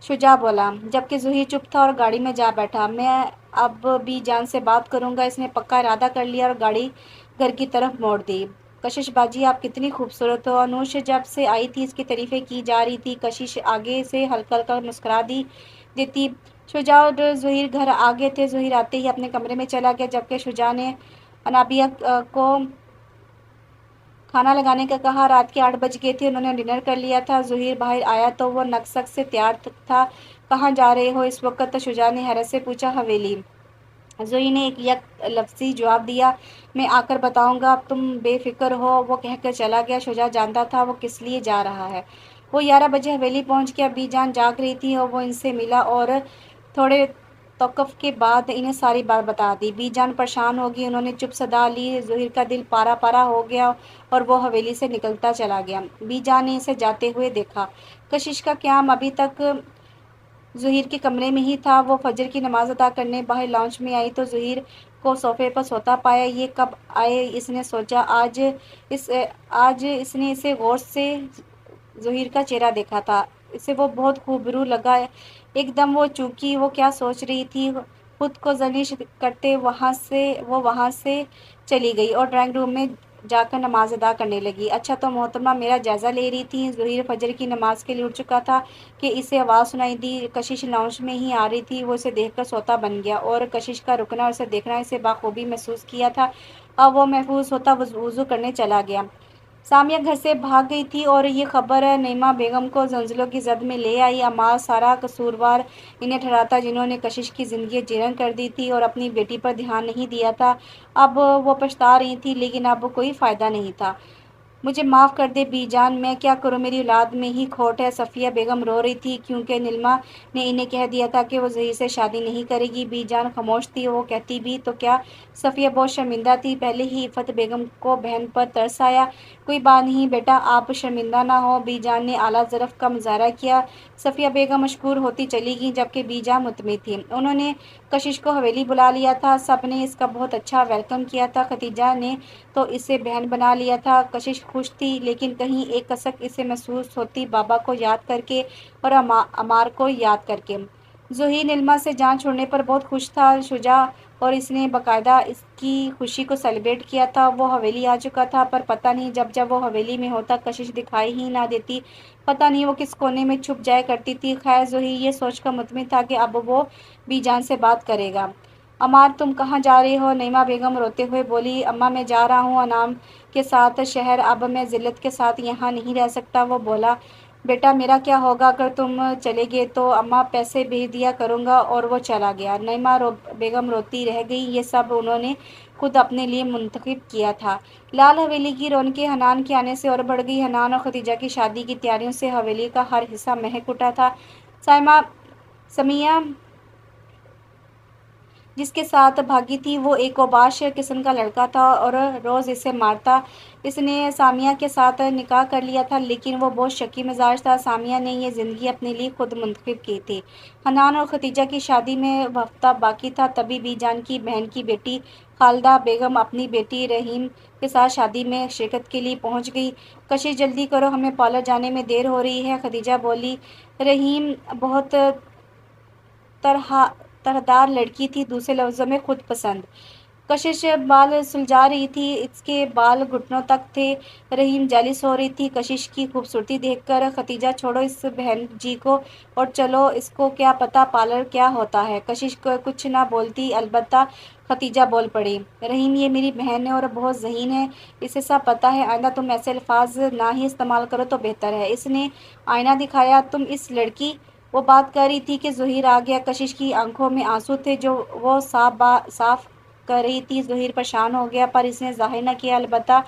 शुजा बोला, जबकि ज़ुहैर चुप था और गाड़ी में जा बैठा। मैं अब भी जान से बात करूंगा। इसने पक्का इरादा कर लिया और गाड़ी घर की तरफ मोड़ दी। कशिश बाजी, आप कितनी खूबसूरत हो। अनुष जब से आई थी इसकी तारीफ़ें की जा रही थी। कशिश आगे से हल्का हल्का मुस्कुरा देती। शुजा और ज़ुहैर घर आ गए थे। ज़ुहैर आते ही अपने कमरे में चला गया, जबकि शुजा ने अनाबिया को खाना लगाने का कहा। रात के 8 बज गए थे। उन्होंने डिनर कर लिया था। ज़ुहैर बाहर आया तो वो नकसक से तैयार था। कहाँ जा रहे हो इस वक्त? तो शुजा ने हैरत से पूछा। हवेली। ज़ुहैर ने एक लफ्ज़ी जवाब दिया, मैं आकर बताऊंगा, अब तुम बेफिक्र हो। वो कहकर चला गया। शुजा जानता था वो किस लिए जा रहा है। वो 11 बजे हवेली पहुंच गया। बीजान जाग रही थी और वो इनसे मिला और थोड़े तौक़ुफ़ के बाद इन्हें सारी बात बता दी। बीजान परेशान हो गई, उन्होंने चुप सदा ली। ज़ुहैर का दिल पारा पारा हो गया और वो हवेली से निकलता चला गया। बीजान ने इसे जाते हुए देखा। कशिश का क़याम अभी तक ज़ुहैर के कमरे में ही था। वो फजर की नमाज़ अदा करने बाहर लाउंज में आई तो ज़ुहैर को सोफ़े पर सोता पाया। ये कब आए, इसने सोचा। आज इसने इसे गौर से ज़ुहैर का चेहरा देखा था। इसे वो बहुत खूबरू लगा। एकदम वो चूकी, वो क्या सोच रही थी, खुद को ज़लील करते वहाँ से चली गई और ड्राइंग रूम में जाकर नमाज़ अदा करने लगी। अच्छा, तो मोहतरमा मेरा जायज़ा ले रही थी। ज़ुहैर फजर की नमाज़ के लिए उठ चुका था कि इसे आवाज़ सुनाई दी। कशिश लाउंज में ही आ रही थी। वो इसे देखकर सोता बन गया और कशिश का रुकना और इसे देखना इसे बाखूबी महसूस किया था। अब वो महफूज होता वज़ू करने चला गया। सामिया घर से भाग गई थी और ये खबर नईमा बेगम को ज़ंज़लों की ज़द में ले आई। अम्मार सारा कसूरवार इन्हें ठहराता जिन्होंने कशिश की ज़िंदगी जीर्ण कर दी थी और अपनी बेटी पर ध्यान नहीं दिया था। अब वो पछता रही थी, लेकिन अब कोई फ़ायदा नहीं था। मुझे माफ़ कर दे बीजान, मैं क्या करूं, मेरी औलाद में ही खोट है। सफ़िया बेगम रो रही थी क्योंकि नीलमा ने इन्हें कह दिया था कि वो ज़ुहैर से शादी नहीं करेगी। बीजान खामोश थी। वो कहती भी तो क्या। सफ़िया बहुत शर्मिंदा थी। पहले ही इफ़त बेगम को बहन पर तरस आया। कोई बात नहीं बेटा, आप शर्मिंदा ना हो। बीजान ने आला ज़रफ़ का मुज़ाहरा किया। सफ़िया बेगम मशकूर होती चली गई जबकि बीजान मुतमिन थी। उन्होंने कशिश को हवेली बुला लिया था। सब ने इसका बहुत अच्छा वेलकम किया था। खदीजा ने तो इसे बहन बना लिया था। कशिश खुश थी, लेकिन कहीं एक कसक इसे महसूस होती बाबा को याद करके और अमार को याद करके। ज़ुहैर नीलमा से जान छोड़ने पर बहुत खुश था। शुजा और इसने बाकायदा इसकी खुशी को सेलिब्रेट किया था। वो हवेली आ चुका था, पर पता नहीं जब जब वो हवेली में होता कशिश दिखाई ही ना देती। पता नहीं वो किस कोने में छुप जाया करती थी। खैर, ज़ुहैर ये सोचकर मुतमिन था कि अब वो बीजान से बात करेगा। अमार, तुम कहाँ जा रही हो? नईमा बेगम रोते हुए बोली। अम्मा, मैं जा रहा हूँ अनाम के साथ शहर। अब मैं ज़िल्लत के साथ यहाँ नहीं रह सकता। वो बोला। बेटा, मेरा क्या होगा अगर तुम चले गए तो? अम्मा, पैसे भेज दिया करूँगा। और वो चला गया। नईमा बेगम रोती रह गई। ये सब उन्होंने खुद अपने लिए मुंतखब किया था। लाल हवेली की रौनकें हनान के आने से और बढ़ गई। हनान और खदीजा की शादी की तैयारियों से हवेली का हर हिस्सा महक उठा था। समिया जिसके साथ भागी थी वो एक औबाश किस्म का लड़का था और रोज़ इसे मारता। इसने सामिया के साथ निकाह कर लिया था, लेकिन वो बहुत शकी मिजाज था। सामिया ने ये ज़िंदगी अपने लिए खुद मुंतखब की थी। हनान और खदीजा की शादी में हफ्ता बाकी था, तभी बीजान की बहन की बेटी खालदा बेगम अपनी बेटी रहीम के साथ शादी में शिरकत के लिए पहुंच गई। कशिश, जल्दी करो, हमें पार्लर जाने में देर हो रही है। खदीजा बोली। रहीम बहुत तरह तरहदार लड़की थी, दूसरे लफ्ज़ों में खुद पसंद। कशिश बाल सुलझा रही थी। इसके बाल घुटनों तक थे। रहीम जालिस हो रही थी कशिश की खूबसूरती देखकर। खदीजा, छोड़ो इस बहन जी को और चलो, इसको क्या पता पार्लर क्या होता है। कशिश को कुछ ना बोलती, अलबत्ता खदीजा बोल पड़ी। रहीम, ये मेरी बहन है और बहुत ज़हीन है, इसे सब पता है। आइंदा तुम ऐसे अल्फाज ना ही इस्तेमाल करो तो बेहतर है। इसने आईना दिखाया। तुम इस लड़की। वो बात कर रही थी कि ज़ुहैर आ गया। कशिश की आंखों में आंसू थे जो वो साफ कर रही थी। ज़ुहैर परेशान हो गया, पर इसने ज़ाहिर न किया। अलबत्ता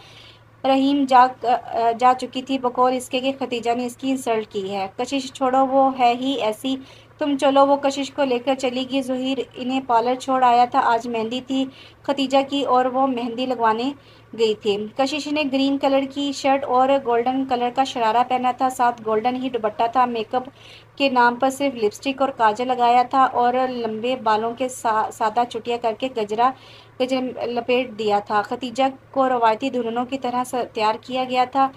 रहीम जा चुकी थी बकौल इसके कि खदीजा ने इसकी इंसल्ट की है। कशिश, छोड़ो, वो है ही ऐसी। तुम चलो। वो कशिश को लेकर चली गई। ज़ुहैर इन्हें पार्लर छोड़ आया था। आज मेहंदी थी खदीजा की और वो मेहंदी लगवाने गई थी। कशिश ने ग्रीन कलर की शर्ट और गोल्डन कलर का शरारा पहना था, साथ गोल्डन ही दुपट्टा था। मेकअप के नाम पर सिर्फ लिपस्टिक और काजल लगाया था और लंबे बालों के सादा चुटिया करके गजर लपेट दिया था। खदीजा को रवायती दुल्हनों की तरह तैयार किया गया था।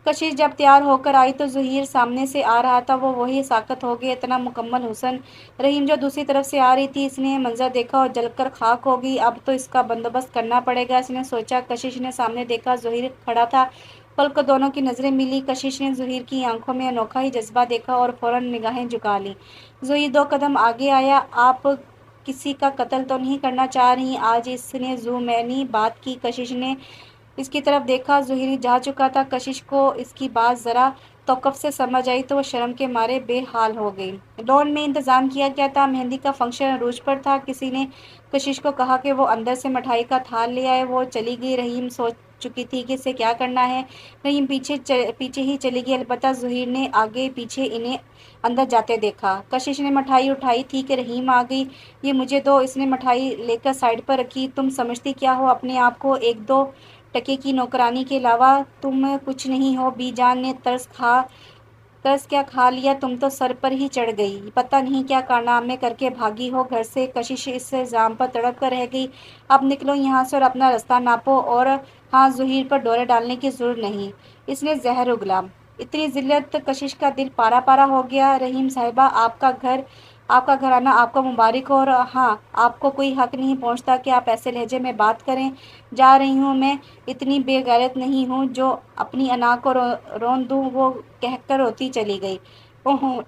कशिश जब तैयार होकर आई तो ज़ुहैर सामने से आ रहा था। वो वही साकत हो गई, इतना मुकम्मल हुस्न। रहीम जो दूसरी तरफ से आ रही थी, इसने मंजर देखा और जलकर खाक हो गई। अब तो इसका बंदोबस्त करना पड़ेगा, इसने सोचा। कशिश ने सामने देखा, ज़ुहैर खड़ा था। पलक दोनों की नज़रें मिली। कशिश ने ज़ुहैर की आंखों में अनोखा ही जज्बा देखा और फ़ौरन निगाहें झुका लीं। ज़ुहैर 2 कदम आगे आया। आप किसी का कत्ल तो नहीं करना चाह रही? आज इसने ज़ुमैनी बात की। कशिश ने इसकी तरफ देखा। ज़ुहैर जा चुका था। कशिश को इसकी बात ज़रा तौक़ुफ़ से समझ आई तो वह शर्म के मारे बेहाल हो गई। लॉन में इंतज़ाम किया गया था। मेहंदी का फंक्शन अरूज पर था। किसी ने कशिश को कहा कि वो अंदर से मिठाई का थाल ले आए। वो चली गई। रहीम चुकी थी कि इसे क्या करना है। रहीम पीछे ही चली गई, अलबत्ता ज़हीर ने आगे पीछे इन्हें अंदर जाते देखा। कशिश ने मिठाई उठाई थी कि रहीम आ गई। ये मुझे दो, इसने मिठाई लेकर साइड पर रखी। तुम समझती क्या हो अपने आप को, 1-2 टके की नौकरानी के अलावा तुम कुछ नहीं हो। बीजान ने तरस क्या खा लिया, तुम तो सर पर ही चढ़ गई, पता नहीं क्या कारनामे करके भागी हो घर से। कशिश इस इल्ज़ाम पर तड़प कर रह गई। अब निकलो यहाँ से और अपना रास्ता नापो, और हाँ, ज़हीर पर डोरे डालने की ज़रूरत नहीं, इसने जहर उगला। इतनी जिल्लत, कशिश का दिल पारा पारा हो गया। रहीम साहिबा, आपका घराना आपको मुबारक हो, और हाँ, आपको कोई हक नहीं पहुँचता कि आप ऐसे लहजे में बात करें। जा रही हूँ मैं, इतनी बेगैरत नहीं हूँ जो अपनी अना को रोन दूँ, वो कहकर रोती चली गई। ओहो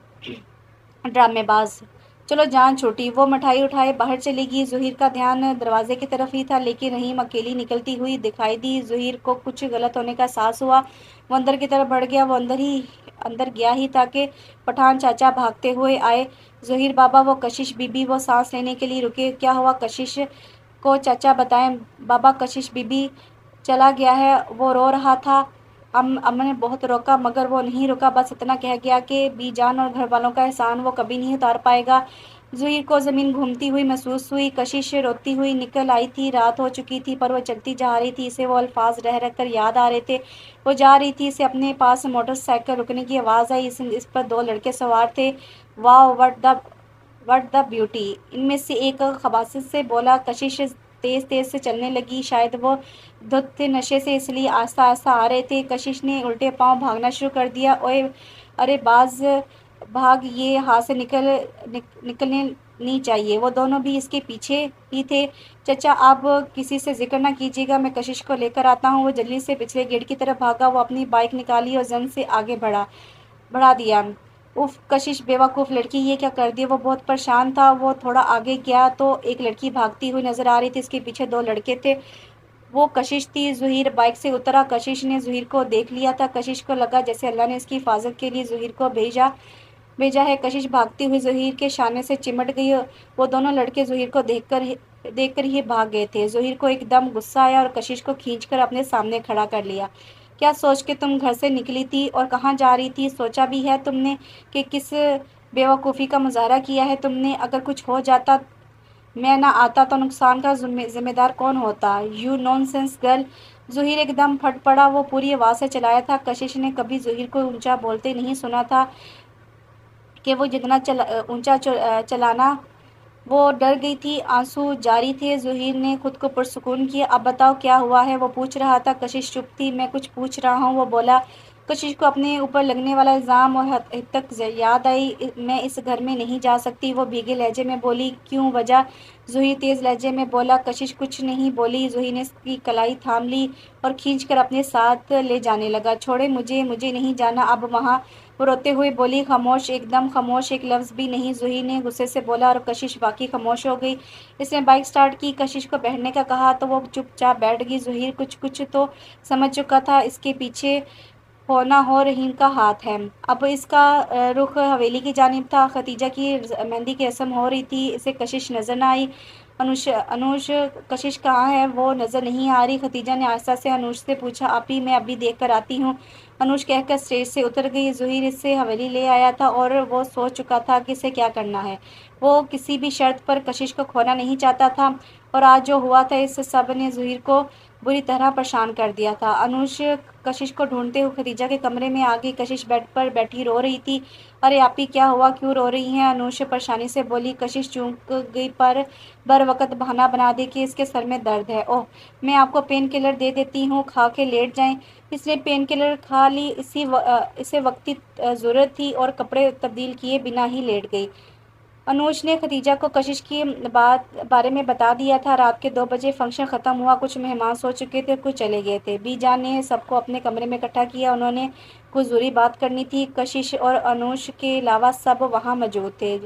ड्रामेबाज, चलो जान छूटी। वो मिठाई उठाए बाहर चली गई। ज़हीर का ध्यान दरवाजे की तरफ ही था, लेकिन रहीम अकेली निकलती हुई दिखाई दी। ज़हीर को कुछ गलत होने का एहसास हुआ। वो अंदर की तरफ बढ़ गया। वो अंदर गया ही था कि पठान चाचा भागते हुए आए। ज़हीर बाबा, वो कशिश बीबी। वो सांस लेने के लिए रुके। क्या हुआ कशिश को, चाचा बताएं। बाबा, कशिश बीबी चला गया है, वो रो रहा था। अम्मा ने बहुत रोका मगर वो नहीं रुका, बस इतना कह गया कि बीजान और घर वालों का एहसान वो कभी नहीं उतार पाएगा। ज़हीर को ज़मीन घूमती हुई महसूस हुई। कशिश रोती हुई निकल आई थी। रात हो चुकी थी पर वो चलती जा रही थी। इसे वो अल्फाज रह रह कर याद आ रहे थे। वो जा रही थी, इसे अपने पास मोटरसाइकिल रुकने की आवाज़ आई। इस पर 2 लड़के सवार थे। वाह, व्हाट द ब्यूटी, इनमें से एक खबासित से बोला। कशिश तेज तेज से चलने लगी। शायद वो धुत थे नशे से, इसलिए आहिस्ता आहिस्ता आ रहे थे। कशिश ने उल्टे पांव भागना शुरू कर दिया। ओए अरे बाज भाग, ये हाथ से निकलने नहीं चाहिए। वो दोनों भी इसके पीछे ही थे। चचा, आप किसी से जिक्र ना कीजिएगा, मैं कशिश को लेकर आता हूँ। वो जल्दी से पिछले गेट की तरफ भागा। वो अपनी बाइक निकाली और जन से आगे बढ़ा दिया। उफ, कशिश बेवकूफ़ लड़की, ये क्या कर दिया। वो बहुत परेशान था। वो थोड़ा आगे गया तो एक लड़की भागती हुई नजर आ रही थी। इसके पीछे 2 लड़के थे। वो कशिश थी। ज़हीर बाइक से उतरा। कशिश ने ज़हीर को देख लिया था। कशिश को लगा जैसे अल्लाह ने इसकी हिफाजत के लिए ज़हीर को भेजा है। कशिश भागती हुई ज़हीर के शाने से चिमट गई। वो दोनों लड़के ज़हीर को देखकर ही भाग गए थे। ज़हीर को एकदम गुस्सा आया और कशिश को खींचकर अपने सामने खड़ा कर लिया। क्या सोच के तुम घर से निकली थी और कहाँ जा रही थी? सोचा भी है तुमने कि किस बेवकूफ़ी का मुजाहरा किया है तुमने? अगर कुछ हो जाता, मैं ना आता, तो नुकसान का जिम्मेदार कौन होता? You nonsense girl. ज़हीर एकदम फट पड़ा। वो पूरी आवाज़ से चिल्लाया था। कशिश ने कभी ज़हीर को ऊंचा बोलते नहीं सुना था कि वो जितना ऊंचा चलाना। वो डर गई थी। आंसू जारी थे। ज़हीर ने खुद को पुरसुकून किया। अब बताओ क्या हुआ है, वो पूछ रहा था। कशिश चुप थी। मैं कुछ पूछ रहा हूँ, वो बोला। कशिश को अपने ऊपर लगने वाला इल्ज़ाम और हद तक याद आई। मैं इस घर में नहीं जा सकती, वो भीगे लहजे में बोली। क्यों, वजह? ज़हीर तेज़ लहजे में बोला। कशिश कुछ नहीं बोली। ज़हीर ने उसकी कलाई थाम ली और खींचकर अपने साथ ले जाने लगा। छोड़े मुझे नहीं जाना अब वहाँ, वो रोते हुए बोली। खामोश, एकदम खामोश, एक लफ्ज़ भी नहीं, ज़हीर ने गुस्से से बोला। और कशिश बाकी खामोश हो गई। इसने बाइक स्टार्ट की। कशिश को बैठने का कहा तो वो चुपचाप बैठ गई। ज़हीर कुछ तो समझ चुका था। इसके पीछे होना हो रहीम का हाथ है। अब इसका रुख हवेली की जानिब था। खतीजा की मेहंदी की रस्म हो रही थी। इसे कशिश नज़र न आई। अनुष कशिश कहाँ है? वो नज़र नहीं आ रही। खतीजा ने आहिस्ता से अनुष से पूछा। आपी, मैं अभी देख कर आती हूँ, अनुष कहकर स्टेज से उतर गई। ज़हीर इससे हवेली ले आया था और वो सोच चुका था कि इसे क्या करना है। वो किसी भी शर्त पर कशिश को खोना नहीं चाहता था, और आज जो हुआ था इस सब ने ज़हीर को बुरी तरह परेशान कर दिया था। अनुष कशिश को ढूंढते हुए खतीजा के कमरे में आ गई। कशिश बेड पर बैठी रो रही थी। अरे आपी, क्या हुआ, क्यों रो रही हैं? अनुष परेशानी से बोली। कशिश चूक गई पर बर वक़्त बहाना बना दे कि इसके सर में दर्द है। ओह, मैं आपको पेन किलर दे देती हूँ, खा के लेट जाएं। इसने पेन किलर खा ली। इसे वक्ती ज़रूरत थी और कपड़े तब्दील किए बिना ही लेट गई। अनुज ने खतीजा को कशिश की बारे में बता दिया था। रात के 2 बजे फंक्शन ख़त्म हुआ। कुछ मेहमान सो चुके थे, कुछ चले गए थे। बीजान ने सबको अपने कमरे में इकट्ठा किया। उन्होंने कुछ ज़रूरी बात करनी थी। कशिश और अनुज के अलावा सब वहाँ मौजूद थे।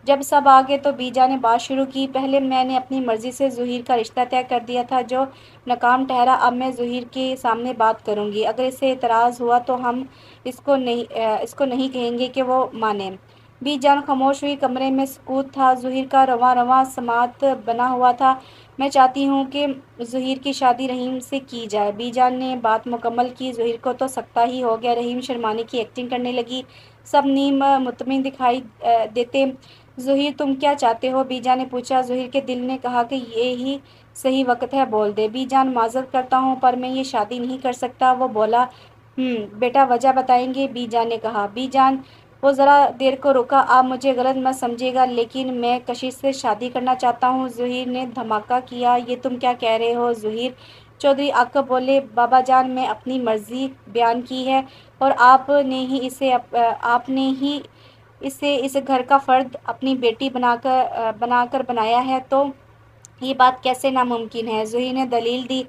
जब सब आ गए तो बीजा ने बात शुरू की। पहले मैंने अपनी मर्ज़ी से ज़हीर का रिश्ता तय कर दिया था, जो नाकाम ठहरा। अब मैं ज़हीर के सामने बात करूँगी। अगर इससे एतराज़ हुआ तो हम इसको नहीं कहेंगे कि वो माने। बी जान खामोश हुई। कमरे में सुकूत था। ज़हीर का रवां रवां समात बना हुआ था। मैं चाहती हूँ कि ज़हीर की शादी रहीम से की जाए। बी जान ने बात मुकम्मल की। ज़हीर को तो सकता ही हो गया। रहीम शर्माने की एक्टिंग करने लगी। सब नीम मुतमिन दिखाई देते। ज़हीर तुम क्या चाहते हो? बीजान ने पूछा। ज़हीर के दिल ने कहा कि ये ही सही वक्त है, बोल दे। बीजान माजरत करता हूँ पर मैं ये शादी नहीं कर सकता। वो बोला। बेटा वजह बताएंगे? बीजान ने कहा। बीजान वो ज़रा देर को रुका। आप मुझे गलत मत समझिएगा लेकिन मैं कशिश से शादी करना चाहता हूँ। ज़हीर ने धमाका किया। ये तुम क्या कह रहे हो ज़हीर? चौधरी आकब बोले। बाबा जान मैं अपनी मर्जी बयान की है और आपने ही इसे इस घर का फर्द अपनी बेटी बनाकर बनाया है, तो ये बात कैसे नामुमकिन है? ज़हीर ने दलील दी।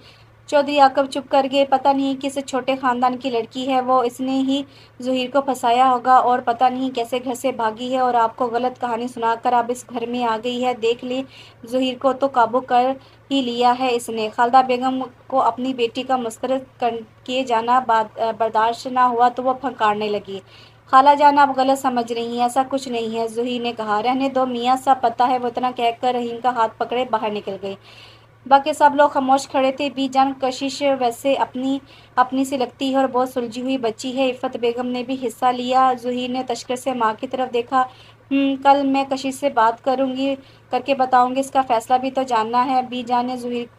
चौधरी याकूब चुप कर गए। पता नहीं किस छोटे ख़ानदान की लड़की है वो, इसने ही ज़हीर को फंसाया होगा और पता नहीं कैसे घर से भागी है और आपको गलत कहानी सुनाकर अब इस घर में आ गई है। देख ले, ज़हीर को तो काबू कर ही लिया है इसने। खालदा बेगम को अपनी बेटी का मुस्तरद किए जाना बर्दाश्त ना हुआ तो वो फंकारने लगी। खाला जान आप गलत समझ रही हैं, ऐसा कुछ नहीं है, ज़हीर ने कहा। रहने दो मियाँ साहब, पता है। वो इतना कहकर रहीम का हाथ पकड़े बाहर निकल गई। बाकी सब लोग खामोश खड़े थे। बीजान कशिश वैसे अपनी अपनी सी लगती है और बहुत सुलझी हुई बच्ची है। इफ़त बेगम ने भी हिस्सा लिया। ज़हीर ने तशक्र से माँ की तरफ देखा। कल मैं कशिश से बात करके बताऊंगी, इसका फैसला भी तो जानना है। बीजान ने ज़हीर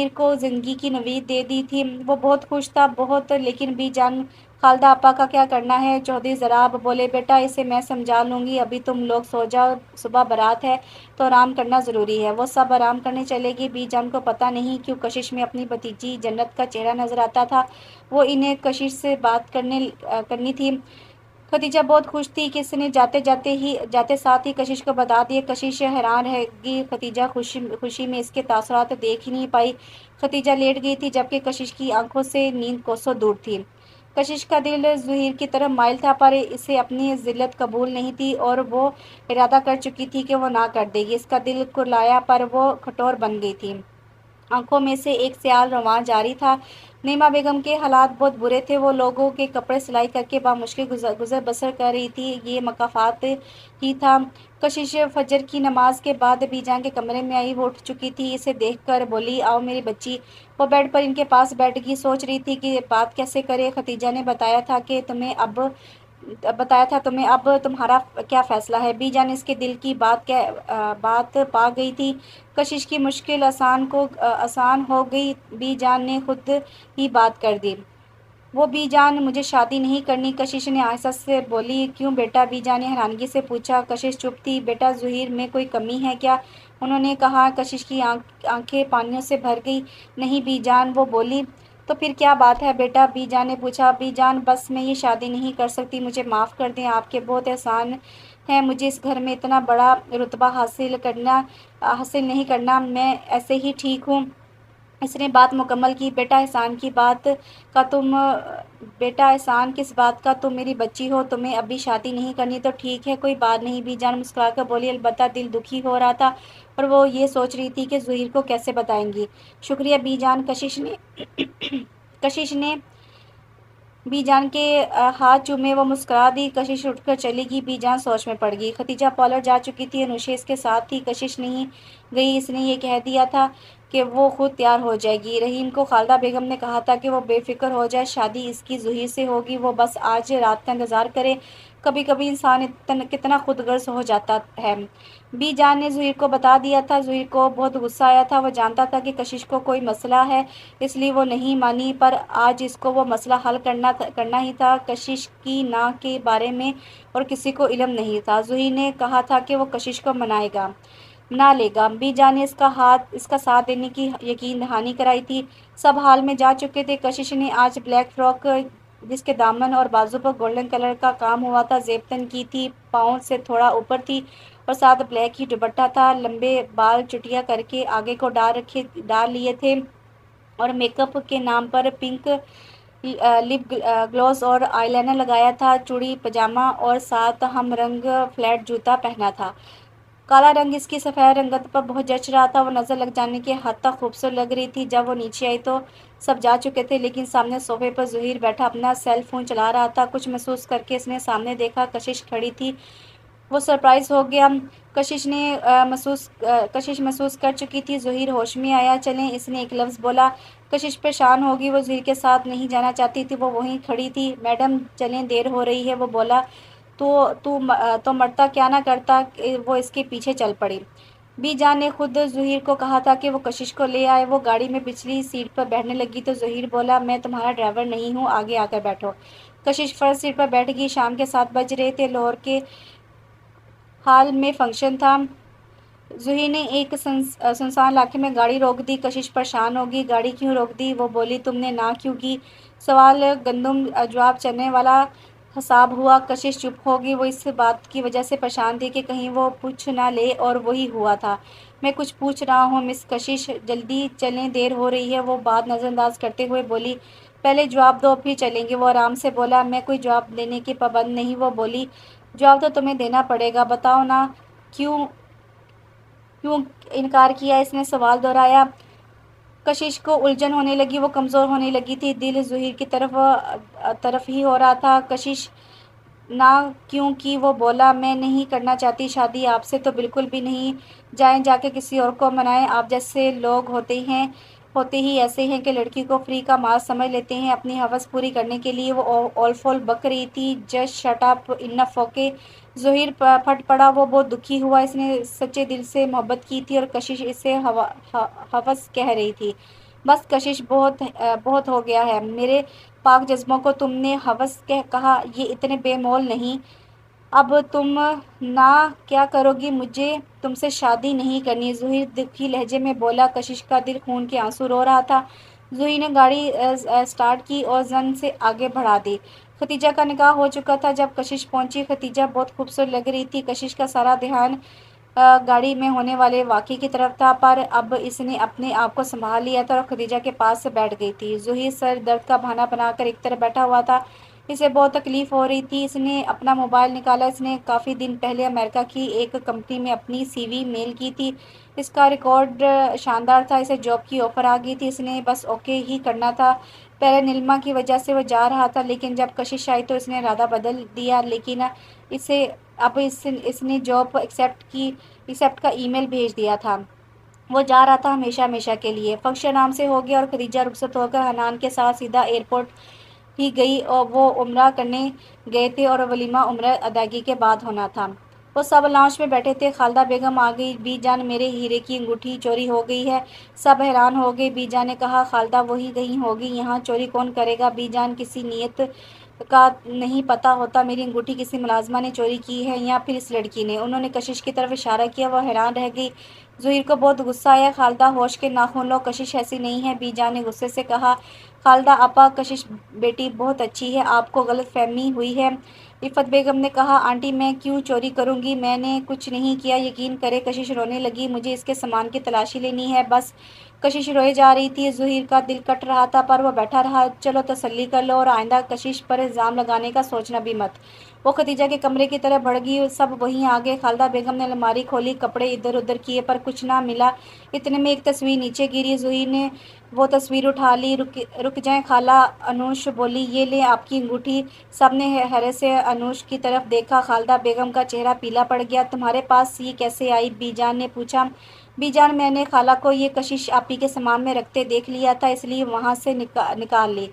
को ज़िंदगी की नवीद दे दी थी। वो बहुत खुश था, बहुत। लेकिन बीजान खालदा आपा का क्या करना है? चौधरी ज़राब बोले। बेटा इसे मैं समझा लूँगी, अभी तुम लोग सो जाओ, सुबह बारात है तो आराम करना ज़रूरी है। वो सब आराम करने चलेगी। बीजान को पता नहीं क्यों कशिश में अपनी भतीजी जन्नत का चेहरा नज़र आता था। वो इन्हें कशिश से बात करनी थी। खदीजा बहुत खुश थी कि इसने जाते साथ ही कशिश को बता दिए। कशिश हैरान रहेगी। खदीजा खुशी में इसके तासुरात देख ही नहीं पाई। खदीजा लेट गई थी जबकि कशिश की आंखों से नींद कोसों दूर थी। कशिश का दिल ज़हीर की तरफ माइल था पर इसे अपनी ज़िल्लत कबूल नहीं थी और वो इरादा कर चुकी थी कि वो ना कर देगी। इसका दिल कुर्लाया पर वो कठोर बन गई थी। आंखों में से एक स्याल रवां जारी था। नईमा बेगम के हालात बहुत बुरे थे। वो लोगों के कपड़े सिलाई करके बामुश्किल गुजर बसर कर रही थी। ये मकाफात ही था। कशिश फजर की नमाज के बाद बीजान के कमरे में आई। वो उठ चुकी थी। इसे देखकर बोली, आओ मेरी बच्ची। वो बेड पर इनके पास बैठ गई। सोच रही थी कि बात कैसे करे। खतीजा ने बताया था तुम्हें, अब तुम्हारा क्या फ़ैसला है? बीजान इसके दिल की बात पा गई थी। कशिश की मुश्किल आसान हो गई। बीजान ने खुद ही बात कर दी। वो बीजान मुझे शादी नहीं करनी, कशिश ने आहिस्ता से बोली। क्यों बेटा? बीजान ने हैरानगी से पूछा। कशिश चुप थी। बेटा ज़हीर में कोई कमी है क्या? उन्होंने कहा। कशिश की आंखें पानियों से भर गई। नहीं बीजान, वो बोली। तो फिर क्या बात है बेटा? बीजान ने पूछा। बीजान बस मैं ये शादी नहीं कर सकती, मुझे माफ़ कर दें, आपके बहुत एहसान है। मुझे इस घर में इतना बड़ा रुतबा हासिल नहीं करना, मैं ऐसे ही ठीक हूँ। इसने बात मुकम्मल की। बेटा एहसान किस बात का? तुम मेरी बच्ची हो, तुम्हें अभी शादी नहीं करनी तो ठीक है, कोई बात नहीं। बीजान मुस्कुराकर बोली। अलबत्ता दिल दुखी हो रहा था और वो ये सोच रही थी कि ज़हीर को कैसे बताएंगी। शुक्रिया बीजान। कशिश ने बीजान के हाथ चूमे। वो मुस्कुरा दी। कशिश उठकर चली गई। बीजान सोच में पड़ गई। खतीजा पॉलर जा चुकी थी। अनुशे इसके साथ थी। कशिश नहीं गई। इसने ये कह दिया था कि वो खुद तैयार हो जाएगी। रहीम को खालदा बेगम ने कहा था कि वो बेफिक्र हो जाए, शादी इसकी ज़हीर से होगी, वो बस आज रात का इंतज़ार करे। कभी कभी इंसान कितना खुदगर्ज हो जाता है। बीजान ने ज़हीर को बता दिया था। ज़हीर को बहुत गुस्सा आया था। वो जानता था कि कशिश को कोई मसला है, इसलिए वो नहीं मानी, पर आज इसको वो मसला हल करना ही था। कशिश की ना के बारे में और किसी को इल्म नहीं था। ज़हीर ने कहा था कि वो कशिश को मना लेगा। बीजान ने इसका साथ देने की यकीन दहानी कराई थी। सब हाल में जा चुके थे। कशिश ने आज ब्लैक फ्रॉक जिसके दामन और बाजू पर गोल्डन कलर का काम हुआ था, ज़ेबतन की थी, पाँव से थोड़ा ऊपर थी और साथ ब्लैक ही दुपट्टा था। लंबे बाल चुटिया करके आगे को डाल लिए थे और मेकअप के नाम पर पिंक लिप ग्लॉस और आईलाइनर लगाया था। चूड़ी पजामा और साथ हम रंग फ्लैट जूता पहना था। काला रंग इसकी सफ़ेद रंगत पर बहुत जच रहा था। वो नज़र लग जाने की हद तक खूबसूरत लग रही थी। जब वो नीचे आई तो सब जा चुके थे, लेकिन सामने सोफे पर ज़हीर बैठा अपना सेल फ़ोन चला रहा था। कुछ महसूस करके इसने सामने देखा, कशिश खड़ी थी। वो सरप्राइज़ हो गया। कशिश महसूस कर चुकी थी। ज़हीर होश में आया। चलें, इसने एक लफ्ज़ बोला। कशिश परेशान होगी। वो ज़हीर के साथ नहीं जाना चाहती थी। वो वहीं खड़ी थी। मैडम चलें, देर हो रही है, वो बोला। तो मरता क्या ना करता। वो इसके पीछे चल पड़ी। बीजान ने खुद ज़हीर को कहा था कि वो कशिश को ले आए। वो गाड़ी में पिछली सीट पर बैठने लगी तो ज़हीर बोला, मैं तुम्हारा ड्राइवर नहीं हूँ, आगे आकर बैठो। कशिश फर्स्ट सीट पर बैठ गई। शाम के 7 बज रहे थे। लाहौर के हाल में फंक्शन था। ज़हीर ने एक सुनसान इलाके में गाड़ी रोक दी। कशिश परेशान होगी, गाड़ी क्यों रोक दी? वो बोली, तुमने ना क्यों की? सवाल गंदुम जवाब चलने वाला हिसाब हुआ। कशिश चुप होगी। वो इस बात की वजह से परेशान थी कि कहीं वो पूछ ना ले, और वही हुआ था। मैं कुछ पूछ रहा हूँ मिस कशिश, जल्दी चलें, देर हो रही है। वो बात नज़रअंदाज करते हुए बोली, पहले जवाब दो फिर चलेंगे। वो आराम से बोला, मैं कोई जवाब देने की पाबंद नहीं। वो बोली, जवाब तो तुम्हें देना पड़ेगा, बताओ ना, क्यों क्यों इनकार किया? इसने सवाल दोहराया। कशिश को उलझन होने लगी। वो कमज़ोर होने लगी थी। दिल ज़हीर की तरफ ही हो रहा था। कशिश ना क्योंकि वो बोला, मैं नहीं करना चाहती शादी आपसे, तो बिल्कुल भी नहीं। जाएं, जाके किसी और को मनाएं। आप जैसे लोग होते ही ऐसे हैं कि लड़की को फ्री का माल समझ लेते हैं अपनी हवस पूरी करने के लिए। वो ऑल फॉल बक रही थी। Just shut up, enough okay. Zaheer फट पड़ा। वो बहुत दुखी हुआ। इसने सच्चे दिल से मोहब्बत की थी और कशिश इसे हवस कह रही थी। बस कशिश, बहुत हो गया है। मेरे पाक जज्बों को तुमने हवस कहा, ये इतने बेमोल नहीं। अब तुम ना क्या करोगी? मुझे तुमसे शादी नहीं करनी, ज़हीर दुखी लहजे में बोला। कशिश का दिल खून के आंसू रो रहा था। ज़हीर ने गाड़ी स्टार्ट की और जन से आगे बढ़ा दी। खतीजा का निकाह हो चुका था जब कशिश पहुंची। खतीजा बहुत खूबसूरत लग रही थी। कशिश का सारा ध्यान गाड़ी में होने वाले वाक़ये की तरफ था, पर अब इसने अपने आप को संभाल लिया था और खदीजा के पास से बैठ गई थी। ज़हीर सर दर्द का बहाना बनाकर एक तरफ बैठा हुआ था। इसे बहुत तकलीफ़ हो रही थी। इसने अपना मोबाइल निकाला। इसने काफ़ी दिन पहले अमेरिका की एक कंपनी में अपनी सीवी मेल की थी। इसका रिकॉर्ड शानदार था। इसे जॉब की ऑफ़र आ गई थी। इसने बस ओके ही करना था। पहले नीलिमा की वजह से वो जा रहा था, लेकिन जब कशिश आई तो इसने इरादा बदल दिया। लेकिन इसे अब इसने जॉब एक्सेप्ट का ईमेल भेज दिया था। वो जा रहा था हमेशा हमेशा के लिए। फंक्शन आराम से हो गया और खदीजा रुखसत होकर हनान के साथ सीधा एयरपोर्ट ही गई। और वो उम्रा करने गए थे और वलीमा उम्रा अदायगी के बाद होना था। वो सब लाउंज में बैठे थे। खालदा बेगम आ गई। बीजान, मेरे हीरे की अंगूठी चोरी हो गई है। सब हैरान हो गए। बीजान ने कहा, खालदा वही गई होगी, यहाँ चोरी कौन करेगा? बीजान, किसी नियत का नहीं पता होता। मेरी अंगूठी किसी मुलाजमा ने चोरी की है या फिर इस लड़की ने। उन्होंने कशिश की तरफ इशारा किया। वह हैरान रह गई। ज़हीर को बहुत गुस्सा आया। खालदा, होश के नाखून लो, कशिश ऐसी नहीं है। बीजान ने गुस्से से कहा। खालदा आपा, कशिश बेटी बहुत अच्छी है, आपको गलत फहमी हुई है। इफ़त बेगम ने कहा, आंटी मैं क्यों चोरी करूँगी, मैंने कुछ नहीं किया, यकीन करे। कशिश रोने लगी। मुझे इसके सामान की तलाशी लेनी है बस। कशिश रोए जा रही थी। ज़हीर का दिल कट रहा था, पर वह बैठा रहा। चलो तसल्ली कर लो और आइंदा कशिश पर इल्ज़ाम लगाने का सोचना भी मत। वो खदीजा के कमरे की तरफ बढ़ गई। सब वहीं आ गए। खालदा बेगम ने अलमारी खोली, कपड़े इधर उधर किए, पर कुछ ना मिला। इतने में एक तस्वीर नीचे गिरी। ज़हीर ने वो तस्वीर उठा ली। रुक जाएं खाला, अनूश बोली, ये ले आपकी अंगूठी। सब ने हैरत से अनूश की तरफ देखा। खालदा बेगम का चेहरा पीला पड़ गया। तुम्हारे पास ये कैसे आई? बीजान ने पूछा। बीजान, मैंने खाला को ये कशिश आपी के सामान में रखते देख लिया था, इसलिए वहाँ से निकाल ली।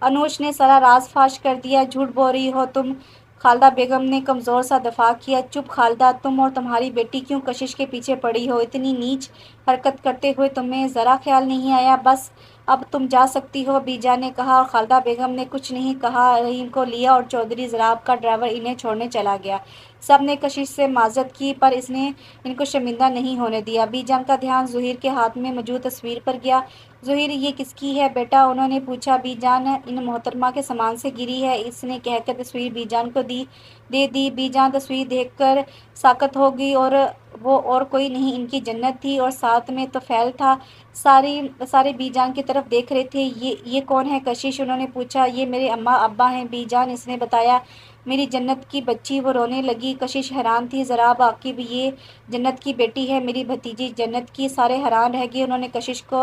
अनूश ने सारा राज फाश कर दिया। झूठ बोल रही हो तुम। खालदा बेगम ने कमज़ोर सा दफा किया। चुप खालदा, तुम और तुम्हारी बेटी क्यों कशिश के पीछे पड़ी हो? इतनी नीच हरकत करते हुए तुम्हें ज़रा ख्याल नहीं आया? बस अब तुम जा सकती हो, बीजा ने कहा। और खालदा बेगम ने कुछ नहीं कहा। रहीम को लिया और चौधरी ज़राब का ड्राइवर इन्हें छोड़ने चला गया। सब ने कशिश से माजरत की, पर इसने इनको शर्मिंदा नहीं होने दिया। बीजान का ध्यान ज़हीर के हाथ में मौजूद तस्वीर पर गया। ज़हीर, ये किसकी है बेटा? उन्होंने पूछा। बीजान, इन मोहतरमा के सामान से गिरी है, इसने कहकर तस्वीर बीजान को दे दी। बीजान तस्वीर देखकर साकत हो गई और وہ اور کوئی نہیں ان کی جنت تھی، اور ساتھ میں طفیل تھا۔ سارے بی جان کی طرف دیکھ رہے تھے۔ یہ کون ہے کشش؟ انہوں نے پوچھا۔ یہ میرے اماں ابا ہیں بی جان، اس نے بتایا۔ میری جنت کی بچی، وہ رونے لگی۔ کشش حیران تھی۔ ذرا عاقب، یہ جنت کی بیٹی ہے، میری بھتیجی جنت کی۔ سارے حیران رہ گئے۔ انہوں نے کشش کو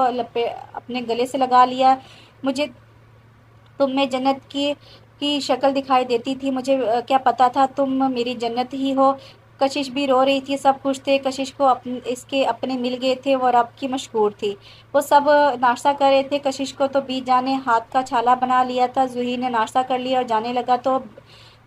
اپنے گلے سے لگا لیا۔ مجھے تم میں جنت کی شکل دکھائی دیتی تھی، مجھے کیا پتا تھا تم میری جنت ہی ہو۔ کشش بھی رو رہی تھی، سب خوش تھے۔ کشش کو اس کے اپنے مل گئے تھے، وہ رب کی مشکور تھی۔ وہ سب ناشتہ کر رہے تھے۔ کشش کو تو بی جان نے ہاتھ کا چھالا بنا لیا تھا۔ ظہیر نے ناشتہ کر لیا اور جانے لگا تو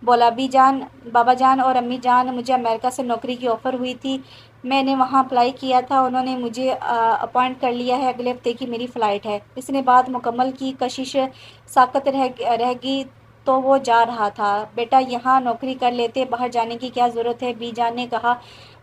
بولا، بی جان، بابا جان اور امی جان، مجھے امریکہ سے نوکری کی آفر ہوئی تھی، میں نے وہاں اپلائی کیا تھا، انہوں نے مجھے اپوائنٹ کر لیا ہے، اگلے ہفتے کی میری فلائٹ ہے۔ اس نے بات مکمل کی۔ کشش ساکت رہ گئی تو وہ جا رہا تھا۔ بیٹا یہاں نوکری کر لیتے، باہر جانے کی کیا ضرورت ہے؟ بی جان نے کہا۔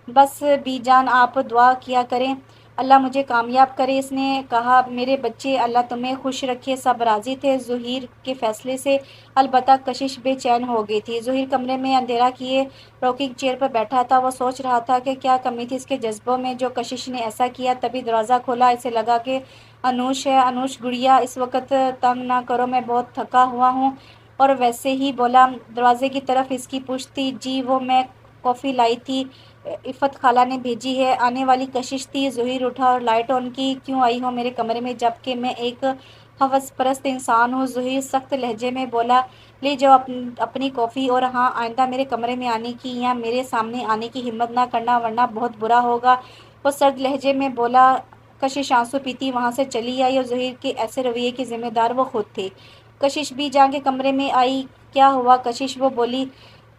بس بی جان آپ دعا کیا کریں، اللہ مجھے کامیاب کرے۔ اس نے کہا، میرے بچے، اللہ تمہیں خوش رکھے۔ سب راضی تھے ظہیر کے فیصلے سے، البتہ کشش بے چین ہو گئی تھی۔ ظہیر کمرے میں اندھیرا کیے روکنگ چیئر پر بیٹھا تھا۔ وہ سوچ رہا تھا کہ کیا کمی تھی اس کے جذبوں میں جو کشش نے ایسا کیا۔ تبھی دروازہ کھولا۔ اسے لگا کہ انوش ہے۔ انوش گڑیا، اس وقت تنگ نہ کرو، میں بہت تھکا ہوا ہوں۔ اور ویسے ہی بولا۔ دروازے کی طرف اس کی پشت تھی۔ جی وہ میں کافی لائی تھی، عفت خالہ نے بھیجی ہے۔ آنے والی کشش تھی۔ ظہیر اٹھا اور لائٹ آن کی۔ کیوں آئی ہو میرے کمرے میں جبکہ میں ایک حوث پرست انسان ہوں؟ ظہیر سخت لہجے میں بولا۔ لے جاؤ اپنی کافی، اور ہاں آئندہ میرے کمرے میں آنے کی یا میرے سامنے آنے کی ہمت نہ کرنا ورنہ بہت برا ہوگا، وہ سرد لہجے میں بولا۔ کشش آنسو پیتی وہاں سے چلی آئی، اور ظہیر کے ایسے رویے کی ذمہ دار وہ خود تھی۔ کشش بی جان کے کمرے میں آئی۔ کیا ہوا کشش؟ وہ بولی۔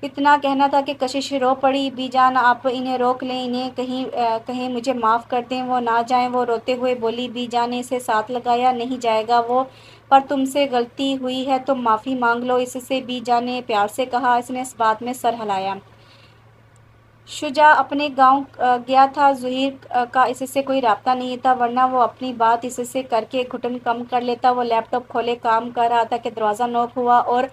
اتنا کہنا تھا کہ کشش رو پڑی۔ بی جان آپ انہیں روک لیں، انہیں کہیں مجھے معاف کر دیں، وہ نہ جائیں۔ وہ روتے ہوئے بولی۔ بی جان نے اسے ساتھ لگایا۔ نہیں جائے گا وہ، پر تم سے غلطی ہوئی ہے، تم معافی مانگ لو اس سے، بی جان نے پیار سے کہا۔ اس نے اس بات میں سر ہلایا۔ شجاع اپنے گاؤں گیا تھا۔ ظہیر کا اس سے کوئی رابطہ نہیں تھا، ورنہ وہ اپنی بات اس سے کر کے گھٹن کم کر لیتا۔ وہ لیپ ٹاپ کھولے کام کر رہا تھا کہ دروازہ نوک ہوا اور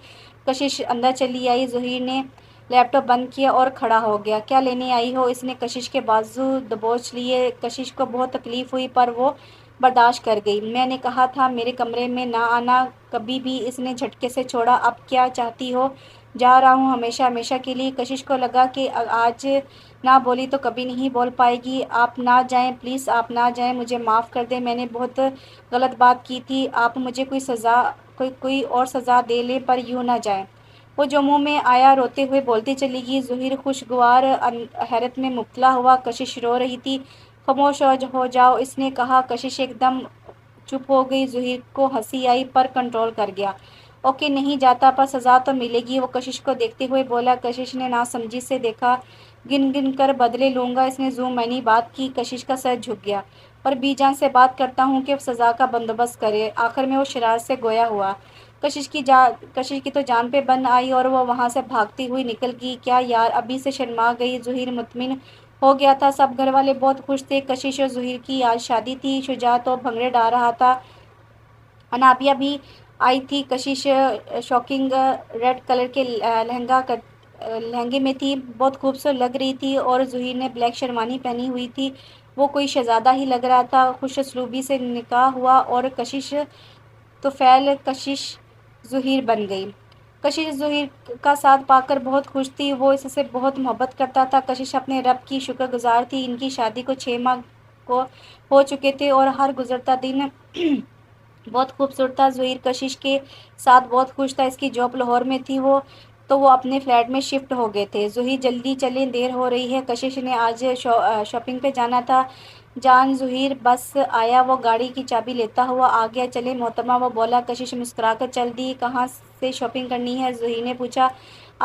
کشش اندر چلی آئی۔ ظہیر نے لیپ ٹاپ بند کیا اور کھڑا ہو گیا۔ کیا لینے آئی ہو؟ اس نے کشش کے بازو دبوچ لیے۔ کشش کو بہت تکلیف ہوئی پر وہ برداشت کر گئی۔ میں نے کہا تھا میرے کمرے میں نہ آنا کبھی بھی، اس نے جھٹکے سے چھوڑا۔ اب کیا چاہتی ہو؟ جا رہا ہوں ہمیشہ کے لیے۔ کشش کو لگا کہ آج نہ بولی تو کبھی نہیں بول پائے گی۔ آپ نہ جائیں پلیز، آپ نہ جائیں، مجھے معاف کر دیں، میں نے بہت غلط بات کی تھی۔ آپ مجھے کوئی اور سزا دے لیں پر یوں نہ جائیں۔ وہ جو منہ میں آیا روتے ہوئے بولتی چلی گئی۔ ظہیر خوشگوار حیرت میں مبتلا ہوا۔ کشش رو رہی تھی۔ خاموش ہو جاؤ، اس نے کہا۔ کشش ایک دم چپ ہو گئی۔ ظہیر کو ہنسی آئی پر کنٹرول کر گیا۔ اوکے نہیں جاتا پر سزا تو ملے گی، وہ کشش کو دیکھتے ہوئے بولا۔ کشش نے ناسمجھی سے دیکھا۔ گن کر بدلے لوں گا، اس نے ذو معنی بات کی۔ کشش کا سر جھک گیا۔ اور بی جان سے بات کرتا ہوں کہ سزا کا بندوبست کرے۔ آخر میں وہ شرارت سے گویا ہوا۔ کشش کی تو جان پہ بن آئی اور وہ وہاں سے بھاگتی ہوئی نکل گئی۔ کیا یار، ابھی سے شرما گئی۔ ظہیر مطمئن ہو گیا تھا۔ سب گھر والے بہت خوش تھے۔ کشش اور ظہیر کی آج شادی تھی۔ شجاع تو بھنگڑے ڈال رہا تھا۔ انابیہ بھی آئی تھی۔ کشش شاکنگ ریڈ کلر کے لہنگے میں تھی، بہت خوبصورت لگ رہی تھی، اور ظہیر نے بلیک شیروانی پہنی ہوئی تھی، وہ کوئی شہزادہ ہی لگ رہا تھا۔ خوش اسلوبی سے نکاح ہوا اور کشش طفیل کشش ظہیر بن گئی۔ کشش ظہیر کا ساتھ پا کر بہت خوش تھی، وہ اس سے بہت محبت کرتا تھا۔ کشش اپنے رب کی شکر گزار تھی۔ ان کی شادی کو 6 ماہ ہو چکے تھے اور ہر گزرتا دن بہت خوبصورت تھا۔ ظہیر کشش کے ساتھ بہت خوش تھا۔ اس کی جاب لاہور میں تھی تو وہ اپنے فلیٹ میں شفٹ ہو گئے تھے۔ ظہیر جلدی چلیں، دیر ہو رہی ہے۔ کشش نے آج شاپنگ پہ جانا تھا۔ جان ظہیر بس آیا۔ وہ گاڑی کی چابی لیتا ہوا آ گیا۔ چلیں محترمہ، وہ بولا۔ کشش مسکرا کر چل دی۔ کہاں سے شاپنگ کرنی ہے؟ ظہیر نے پوچھا۔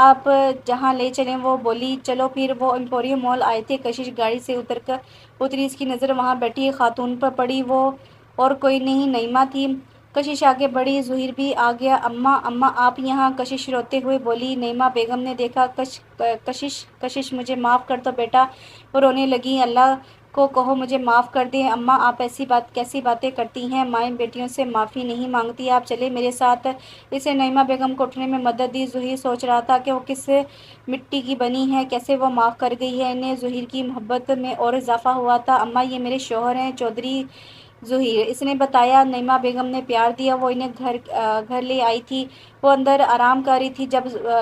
آپ جہاں لے چلیں، وہ بولی۔ چلو پھر۔ وہ ایمپوریم مال آئے تھے۔ کشش گاڑی سے اتری۔ اس کی نظر وہاں بیٹھی ایک خاتون پر پڑی، وہ اور کوئی نہیں، نعیمہ تھی۔ کشش آگے بڑھی۔ ظہیر بھی آ گیا۔ اماں آپ یہاں؟ کشش روتے ہوئے بولی۔ نعیمہ بیگم نے دیکھا کشش، مجھے معاف کر دو بیٹا، وہ رونے لگی۔ اللہ کو کہو مجھے معاف کر دیں۔ اماں آپ کیسی باتیں کرتی ہیں؟ مائیں بیٹیوں سے معافی نہیں مانگتی۔ آپ چلے میرے ساتھ۔ اسے نعیمہ بیگم کو اٹھنے میں مدد دی۔ ظہیر سوچ رہا تھا کہ وہ کس مٹی کی بنی ہے، کیسے وہ معاف کر گئی ہے انہیں۔ ظہیر کی محبت میں اور اضافہ ہوا تھا۔ اماں یہ میرے شوہر ہیں، چودھری ظہیر، اس نے بتایا۔ نعیمہ بیگم نے پیار دیا۔ وہ انہیں گھر لے آئی تھی۔ وہ اندر آرام کر رہی تھی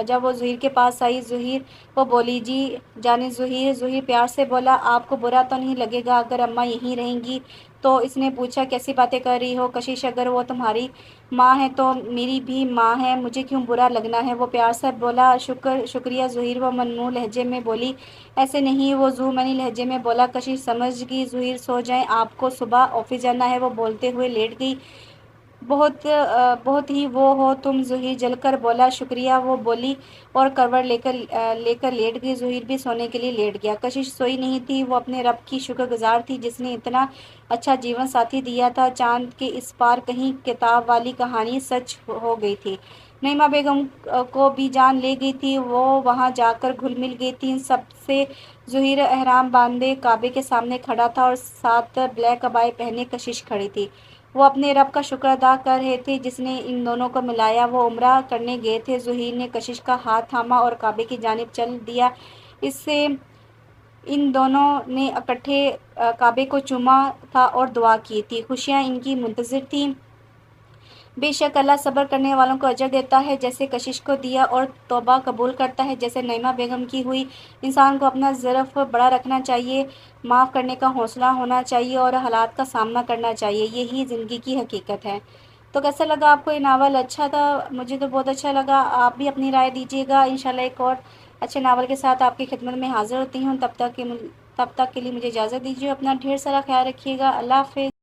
جب وہ ظہیر کے پاس آئی۔ ظہیر وہ بولی، جی جانے ظہیر۔ ظہیر پیار سے بولا، آپ کو برا تو نہیں لگے گا اگر اماں یہیں رہیں گی تو؟ اس نے پوچھا، کیسی باتیں کر رہی ہو کشش؟ اگر وہ تمہاری ماں ہے تو میری بھی ماں ہے، مجھے کیوں برا لگنا ہے؟ وہ پیار سے بولا، شکریہ ظہیر۔ وہ منموہ لہجے میں بولی، ایسے نہیں۔ وہ زومنی لہجے میں بولا، کشش سمجھ گی۔ ظہیر سو جائیں، آپ کو صبح آفس جانا ہے۔ وہ بولتے ہوئے لیٹ گئی۔ بہت ہی وہ ہو تم، ظہیر جل کر بولا۔ شکریہ، وہ بولی اور کروٹ لے کر لیٹ گئی۔ ظہیر بھی سونے کے لیے لیٹ گیا۔ کشش سوئی نہیں تھی۔ وہ اپنے رب کی شکر گزار تھی جس نے اتنا اچھا جیون ساتھی دیا تھا۔ چاند کے اس پار کہیں کتاب والی کہانی سچ ہو گئی تھی۔ نعیمہ بیگم کو بھی جان لے گئی تھی۔ وہ وہاں جا کر گھل مل گئی تھی ان سب سے۔ ظہیر احرام باندھے کعبے کے سامنے کھڑا تھا اور ساتھ بلیک ابائی پہنے کشش کھڑی تھی۔ وہ اپنے رب کا شکر ادا کر رہے تھے جس نے ان دونوں کو ملایا۔ وہ عمرہ کرنے گئے تھے۔ ظہیر نے کشش کا ہاتھ تھاما اور کعبے کی جانب چل دیا۔ اس سے ان دونوں نے اکٹھے کعبے کو چوما تھا اور دعا کی تھی۔ خوشیاں ان کی منتظر تھیں۔ بے شک اللہ صبر کرنے والوں کو اجر دیتا ہے، جیسے کشش کو دیا، اور توبہ قبول کرتا ہے جیسے نعیمہ بیگم کی ہوئی۔ انسان کو اپنا ظرف بڑا رکھنا چاہیے، معاف کرنے کا حوصلہ ہونا چاہیے اور حالات کا سامنا کرنا چاہیے۔ یہی زندگی کی حقیقت ہے۔ تو کیسا لگا آپ کو یہ ناول؟ اچھا تھا؟ مجھے تو بہت اچھا لگا۔ آپ بھی اپنی رائے دیجیے گا۔ انشاءاللہ ایک اور اچھے ناول کے ساتھ آپ کی خدمت میں حاضر ہوتی ہوں۔ تب تک کے لیے مجھے اجازت دیجیے۔ اپنا ڈھیر سارا خیال رکھیے گا۔ اللہ حافظ۔